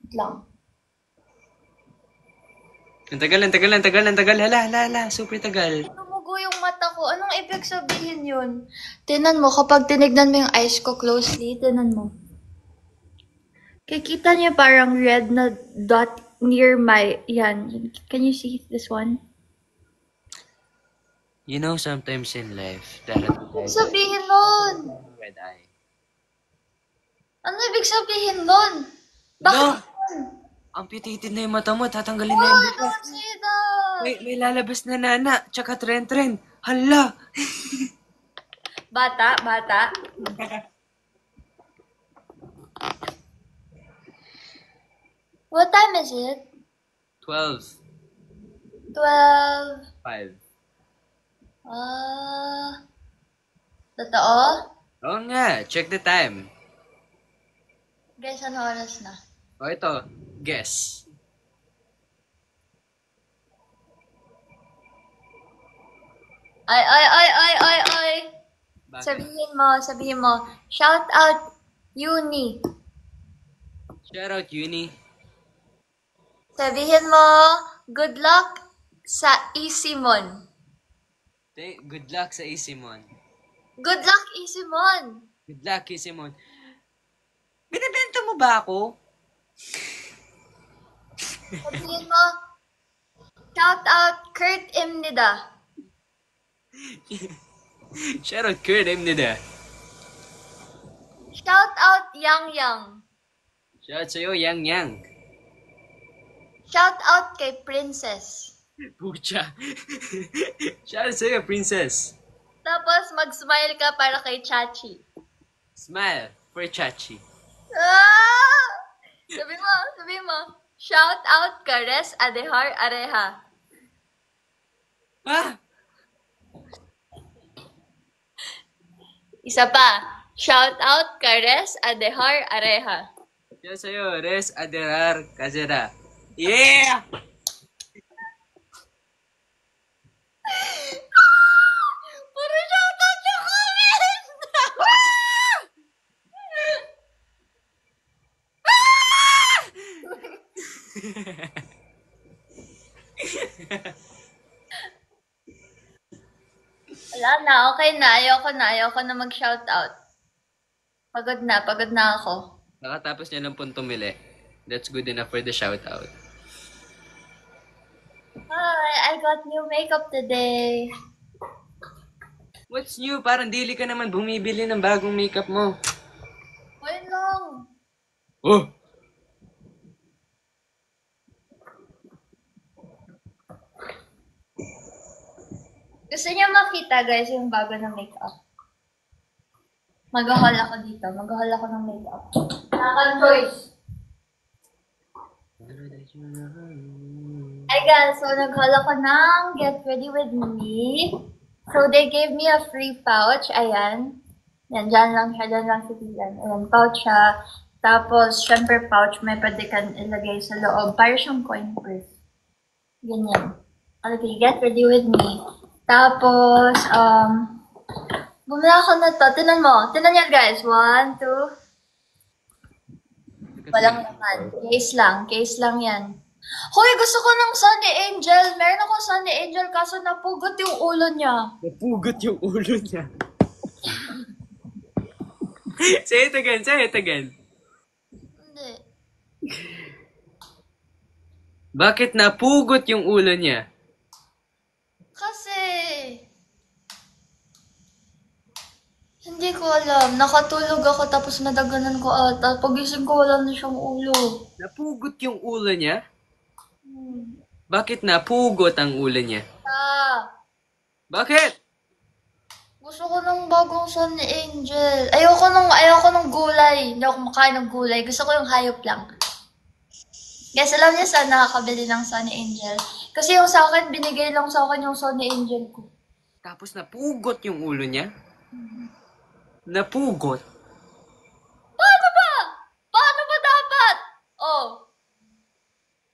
Wait lang. Ang tagal, ang tagal, ang tagal, ang tagal. Hala. Super tagal. Tumugo yung mata ko. Anong ibig sabihin yun? Tinan mo, kapag tinignan mo yung eyes ko closely, tinan mo. Kikita niya parang red na dot near my, yan. Can you see this one? You know, sometimes in life, darating Ano tayo sabihin nun? sa red eye. Ano ibig sabihin nun? Bakit? Amputated na yung mata mo, tatanggalin Oh, na yung bukas. don't say that! May lalabas na nana, tsaka tren. Hala! Bata. What time is it? 12. 12. 5. Totoo? Oo nga, check the time. Guys, ano oras na? O ito, guess. Ay. Bakit? Sabihin mo. Shout out, Uni. Shout out, Uni. Sabihin mo, good luck sa Isimon. Good luck sa Isimon. Good luck, Isimon. Good luck, Isimon. Binibenta mo ba ako? Sabihin mo, shout out, Kurt Imnida. Shout out, Kurt Imnida. Shout out, Yang. Shout out sa'yo, Yang. Shout out kay Princess. Pucha. Shout out sa'yo, Princess. Tapos, mag-smile ka para kay Chachi. Smile for Chachi. Ah! Sabi mo, shout out Kares Adehar Areha. Ah! Isa pa, shout out Kares Adehar Areha. Shout out sa'yo, Res Aderar Kazera. Yeah! Puro shout out yung comment! Wala na, okay na. Ayoko na mag-shout out. Pagod na ako. Nakatapos niya ng puntumili. That's good enough for the shout out. Hi, I got new makeup today. What's new? Parang dili ka naman bumibili ng bagong makeup mo. Wait lang. Oh! Gusto niyo makita, guys, yung bago na makeup? Mag-haul ako dito. Mag-haul ako ng makeup. Nakaka-choice. Hi guys, so nag-haul ako ng Get Ready With Me. So they gave me a free pouch. Ayan. Yan, dyan lang si Tilan. Ayan, pouch siya. Tapos, syempre pouch, may pwede ka ilagay sa loob. Para siyang coin purse. Ganyan. Okay, Get Ready With Me. Tapos, bumili ako na to. Tinan mo. Tinan yan, guys. 1, 2. Walang laman. Case lang yan. Hoy, gusto ko ng Sunny Angel. Meron akong Sunny Angel kaso napugot yung ulo niya. Napugot yung ulo niya. Say it again. Hindi. Bakit napugot yung ulo niya? Kasi... Hindi ko alam. Nakatulog ako tapos nadaganan ko ata. Pagising ko wala na siyang ulo. Napugot yung ulo niya? Bakit napugot ang ulo niya? Bakit? Gusto ko ng bagong Sunny Angel. Ayoko ng gulay. Hindi ako makain ng gulay. Gusto ko yung hayop lang. Guys, alam niyo saan nakakabili ng Sunny Angel? Kasi yung sa akin, binigay lang sa akin yung Sunny Angel ko. Tapos napugot yung ulo niya? Napugot? Paano ba? Paano ba dapat? Oh.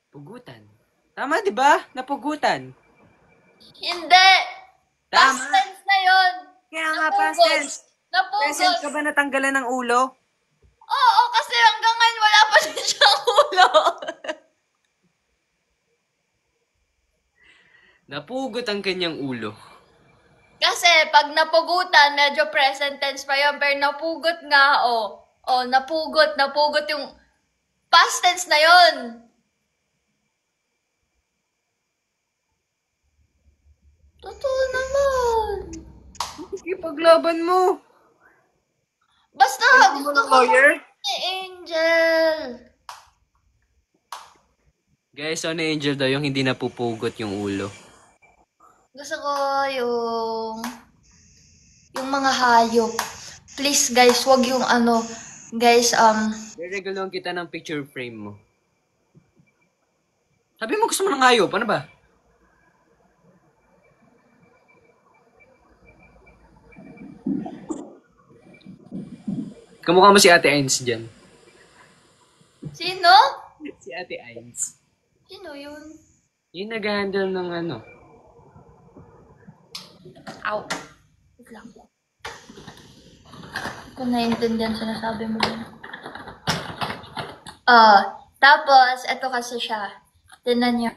Pugutan. Tama, di ba? Napugutan. Hindi. Tama. Past tense na yun. Kaya nga, past tense. Napugot. Present ka ba natanggalan ng ulo? Oo, kasi hanggang ngayon wala pa din siyang ulo. Napugot ang kanyang ulo. Kasi pag napugutan, medyo present tense pa yun. Pero napugot nga, oh. Oh, napugot yung past tense na yun. Totoo naman. Ipaglaban mo. Basta, Ano mo gusto ng ko lawyer? ni Angel. Guys, so ni Angel daw yung hindi napupugot yung ulo. Gusto ko yung mga hayop. Please guys, wag yung ano. Guys, Reregaloan kita ng picture frame mo. Sabi mo gusto mo ng hayop, ano ba? Kamukha mo si Ate Ains dyan. sino? Si Ate Ains. Sino yun? Yung nag-handle ng ano. Ow. Wait lang. Hindi ko naiintindihan sinasabi mo yun. Tapos, ito kasi siya. Tingnan nyo.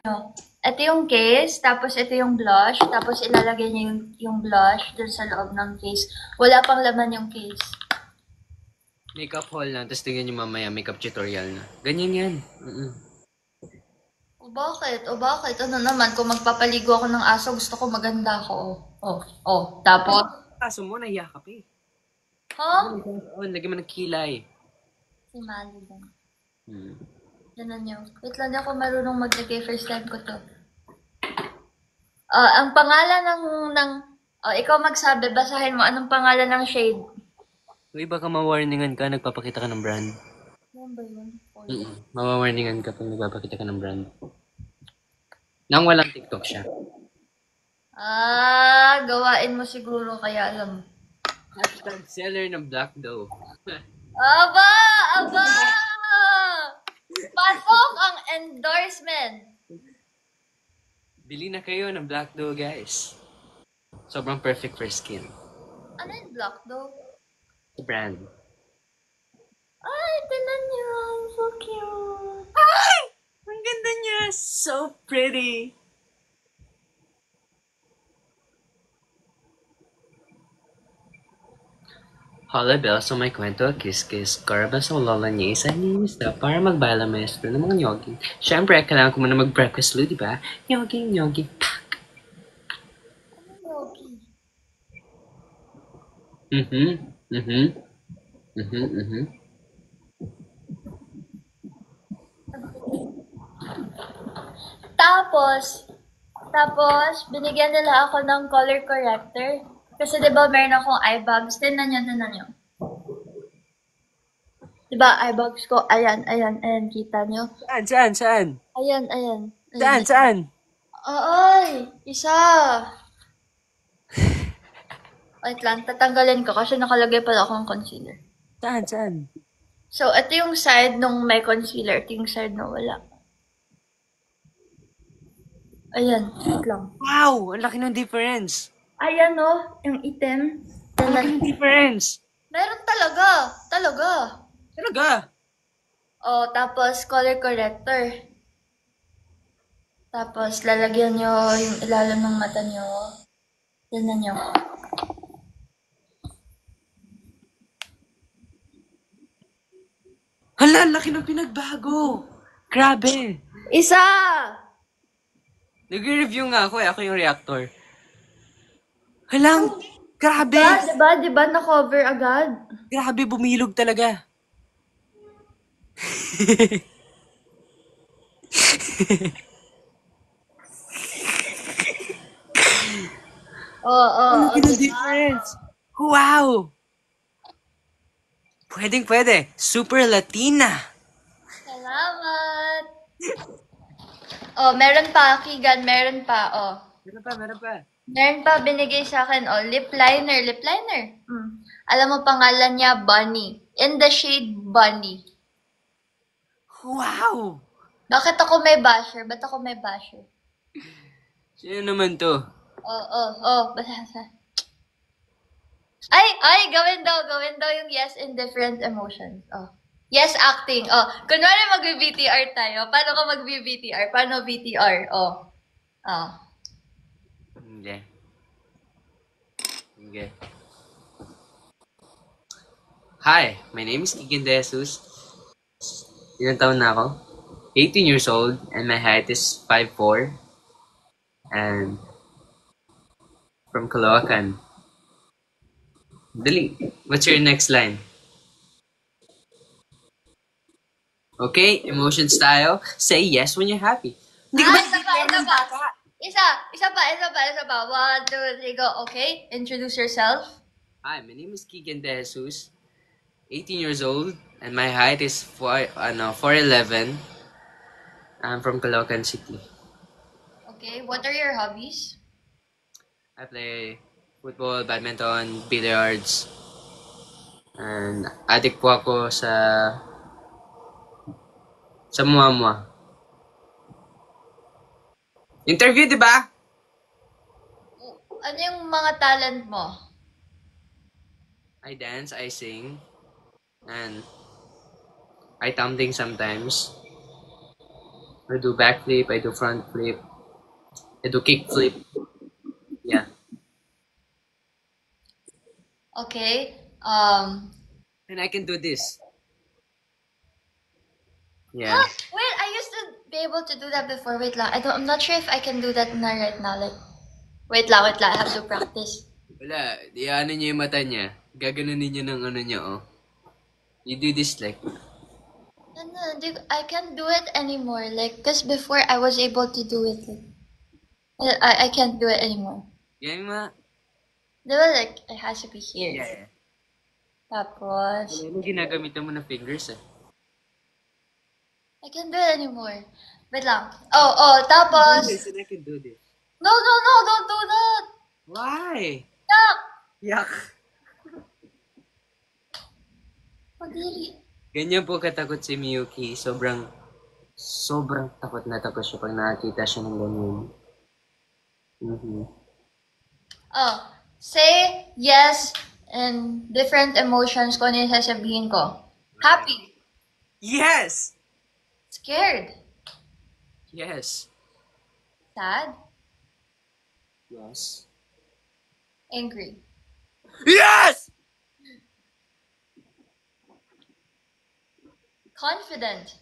Ito yung case, tapos ito yung blush, tapos ilalagay niyo yung blush dun sa loob ng case. Wala pang laman yung case. Makeup haul na, tapos tingnan nyo mamaya, makeup tutorial na. Ganyan yan. O bakit? O bakit? Ano naman, kung magpapaligo ako ng aso, gusto ko maganda ako. Tapos? Kaso mo, nahiya ka pa eh. Huh? Oh, lagyan mo ng kilay. Si Mali lang. Tignan nyo. Wait lang, di ako marunong maglagay. First time ko to. Ang pangalan ng ikaw magsabi, basahin mo, anong pangalan ng shade? Uy, baka ma-warningan ka, nagpapakita ka ng brand. Ano ba yun? Ma-warningan ka pag nagpapakita ka ng brand. Nang walang TikTok siya. Gawain mo siguro, kaya alam mo. Hashtag seller ng Black Dough. Aba! Pasok ang endorsement. Bili na kayo ng Black Dough, guys. Sobrang perfect for skin. Ano yung black daw? Brand. Ay, tinan niyo. So cute. Ay! Ang ganda niya! So pretty! Holla Bell sa may kwento, kiss-kiss, karaba sa lola niya, isa niya para magbaila maestro ng mga nyoging. Siyempre, kailangan ko muna mag-breakfast lo, di ba? Nyoging. Ano yogi? Tapos, binigyan nila ako ng color corrector. Kasi diba meron akong eye bags. Tingnan nyo. Diba eye bags ko? Ayan. Kita nyo? Saan? Ayan. Saan? Ay, isa. Wait lang, tatanggalin ko kasi nakalagay pala akong concealer. Saan? So, ito yung side nung may concealer. Ito yung side na wala. Ayan, wait lang. Wow! Ang laki ng difference! Ayan o, yung item. Ang laki ng difference! Meron talaga. Talaga? Tapos color corrector. Tapos lalagyan nyo yung ilalim ng mata nyo. Tignan nyo. Hala, ang laki ng pinagbago! Grabe! Isa! Nag-review nga ako eh. Ako yung reactor. Halang! Grabe! Diba na-cover agad? Grabe, bumilog talaga. Oo. Ang difference! Wow! Pwede. Super Latina! Salamat! Meron pa, Kigan. Meron pa. Meron pa. Meron pa binigay sa akin. Lip liner. Alam mo pangalan niya, Bunny. In the shade Bunny. Wow! Bakit ako may basher? Ba't ako may basher? Sino naman to? Basta. Ay, gawin daw yung yes in different emotions. Yes acting. Kunwari mag-VTR tayo. Paano ka mag-VTR? Paano VTR? Sige. Sige. Hi, my name is Kikin De Jesus. Ilang taon na ako? 18 years old, and my height is 5'4", and from Caloocan. Dali. What's your next line? Okay, emotions tayo. Say yes when you're happy. Hindi ka ba Isa pa, isa pa. Isa pa. 1, 2, 3, go. Okay, introduce yourself. Hi, my name is Kikin De Jesus. 18 years old, and my height is 4'11". I'm from Caloocan City. Okay, what are your hobbies? I play football, badminton, billiards, and addict po ako sa muamua. Interview, di ba? Ano yung mga talent mo? I dance, I sing, and I tumbling sometimes. I do backflip, I do front flip, I do kick flip. Yeah. Okay, And I can do this. Yeah. huh? Wait, I used to be able to do that before. Wait lang. I'm not sure if I can do that na right now. Like, wait lang. I have to practice. Wala, ano niya yung mata niya. Gaganunin niya ng ano niya, oh. You do this like, No, I can't do it anymore. Like, cause before I was able to do it. Like, I can't do it anymore. yan ma. Diba, like, it has to be here. Yeah. Tapos, Ano ginagamitan mo na fingers, eh. I can't do it anymore. Wait lang. Oh, tapos, Listen, I can do this. no, don't do that. Why? Yuck! Yak. Madali. Ganyan po katakot si Miyuki. Sobrang takot na takot siya pag nakakita siya ng ganyan. Mm-hmm. Oh, say yes and different emotions kung ano yung sasabihin ko. Happy, Yes! scared, Yes. sad, Yes. angry, Yes! confident,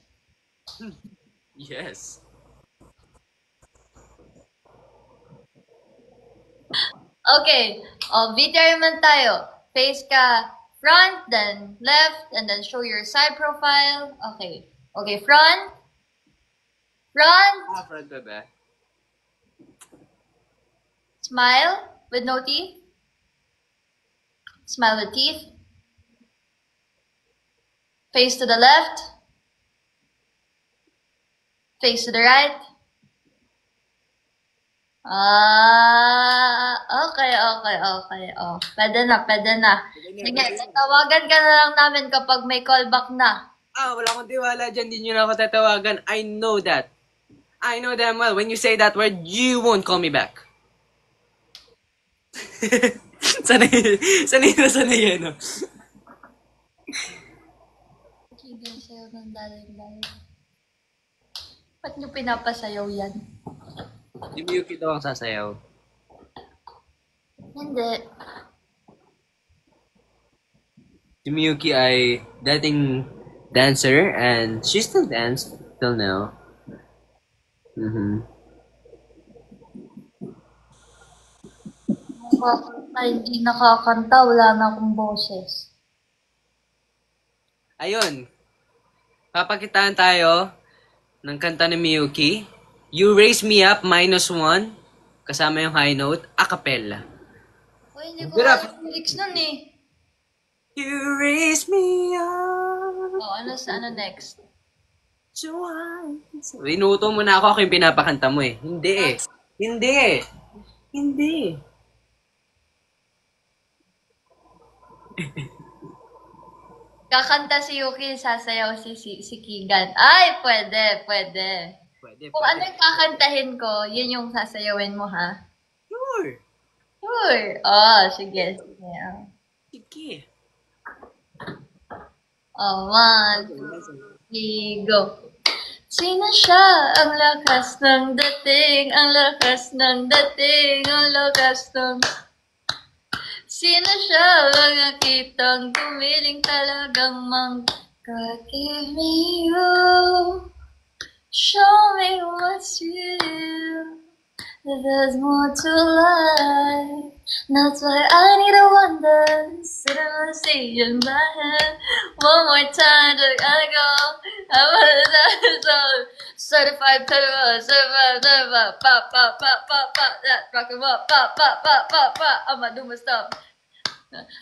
Yes. okay, VTR naman tayo. Face ka front, then left, and then show your side profile. Okay. Okay, front. Front ba ba? Smile with no teeth. Smile with teeth. Face to the left. Face to the right. Okay. Oh, pwede na. Sige, tawagan ka na lang namin kapag may callback na. Wala akong tiwala dyan. Di nyo na ako tatawagan. I know that. I know damn well. When you say that word, you won't call me back. sanay yan, no? Sige, sayo ng daling. Ba't nyo pinapasayaw yan? Di Miyuki daw ang sasayaw. Hindi. Si Miyuki ay dating dancer and she still dance till now. Mm-hmm. Ay, hindi nakakanta. Wala na akong boses. Ayun. Papakitaan tayo ng kanta ni Miyuki. You Raise Me Up -1. Kasama yung high note. A cappella. Uy, hindi ko Hirap. alam yung lyrics nun eh. You raise me up. Oh, ano next? Inuto mo na ako yung pinapakanta mo eh. Hindi. Kakanta si Yuki, sasayaw si Keegan. Ay, pwede. Pwede. Kung ano yung kakantahin ko, yun yung sasayawin mo, ha? Sure. Sure. Oh, sige. Sige. Oh, 1, 2, 3, go. Sino siya? Ang lakas ng dating, ang lakas ng dating, ang lakas ng... Sino siya? Ang nakitang gumiling talagang give me you. Show me what's real. There's more to life. That's why I need a wonder. Sit and see in my head. One more time, I gotta go. I wanna die. Certified, certified, pop, pop, pop, pop, pop. That rockin' pop, pop, pop, pop, pop, pop. I'ma do my stuff.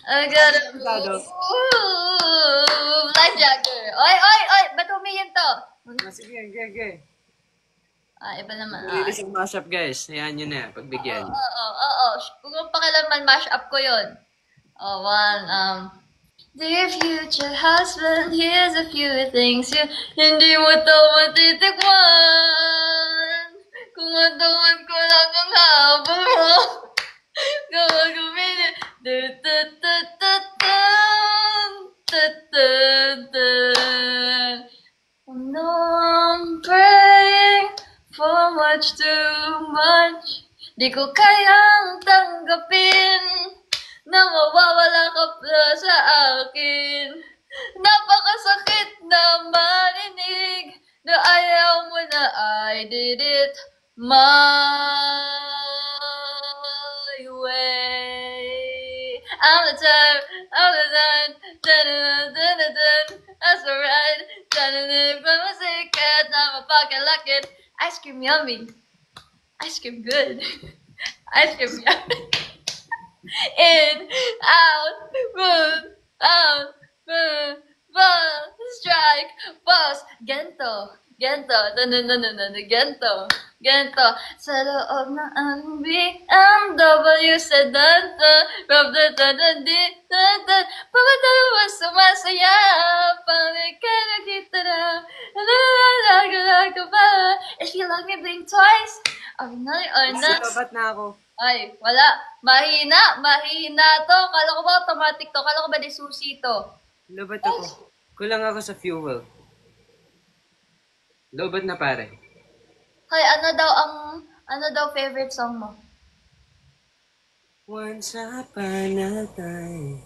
I gotta move. Life jacker. Oy, oy, oy! Ba't humihin to? Sige. Iba naman. Release ang mashup, guys. Hayaan nyo na. Pagbigyan. Oo. Kung pakialaman, mash up ko yun. Dear future husband, here's a few things you hindi mo to matitikman. Kung matawan ko lang ang habol mo. Gawag umili. No, I'm praying for much too much. Di ko kayang tanggapin na mawawala ka pa sa akin. Napakasakit na marinig na ayaw mo na I did it my way. I'm the time, that's alright. From a secret, I'm a pocket like it. Ice cream yummy. Ice cream good. Ice cream yummy. In, out, move, out, move, ball, strike, boss, gento, gento, gento, sa loob ng ang BMW sedanta, rub the pamatalo sumasaya, pang ikaw nakita na, if you love me, blink twice, or not. Ba't na ako? Ay, wala. Mahina to. Kala ko ba automatic to? Kala ko ba di susi to? Lobat ako. Kulang ako sa fuel. Lobat na pare. Hoy, ano daw favorite song mo? Once upon a time.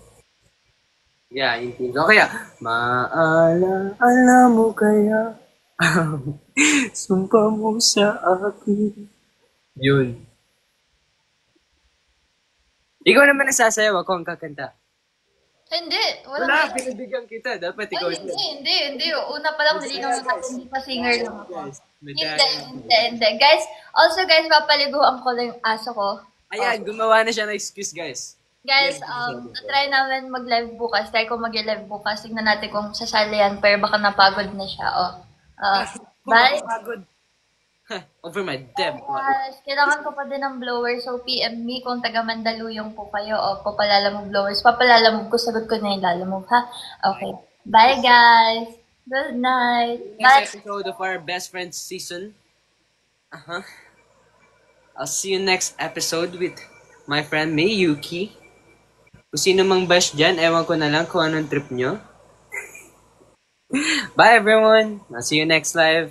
Yeah, yung team. So, kaya, maalaala mo kaya ang sumpa mo sa akin. Yun. Ikaw naman nagsasayaw, ako ang kakanta. Hindi. Wala, pinabigyan kita. Dapat ikaw. Ay, hindi. Una pa lang, hindi naman ako, hindi pa singer lang ako. Hindi. Guys, papaliguan ko lang yung aso ko. Ayan, gumawa na siya ng excuse, guys. Guys, try namin mag-live bukas. Try ko mag-live bukas. Tignan natin kung sasali yan, pero baka napagod na siya. Bye. Pagod. Over my dead. Yes, kailangan ko pa din ng blower. So, PM me kung taga Mandaluyong po kayo o papalalamove blowers. Papalalamove ko, sagot ko na yung lalamove, ha? Okay. Bye, guys. Good night. Next episode of our Best Friends season. I'll see you next episode with my friend May Yuki. Kung sino mang bash dyan, ewan ko na lang kung anong trip nyo. Bye, everyone. I'll see you next live.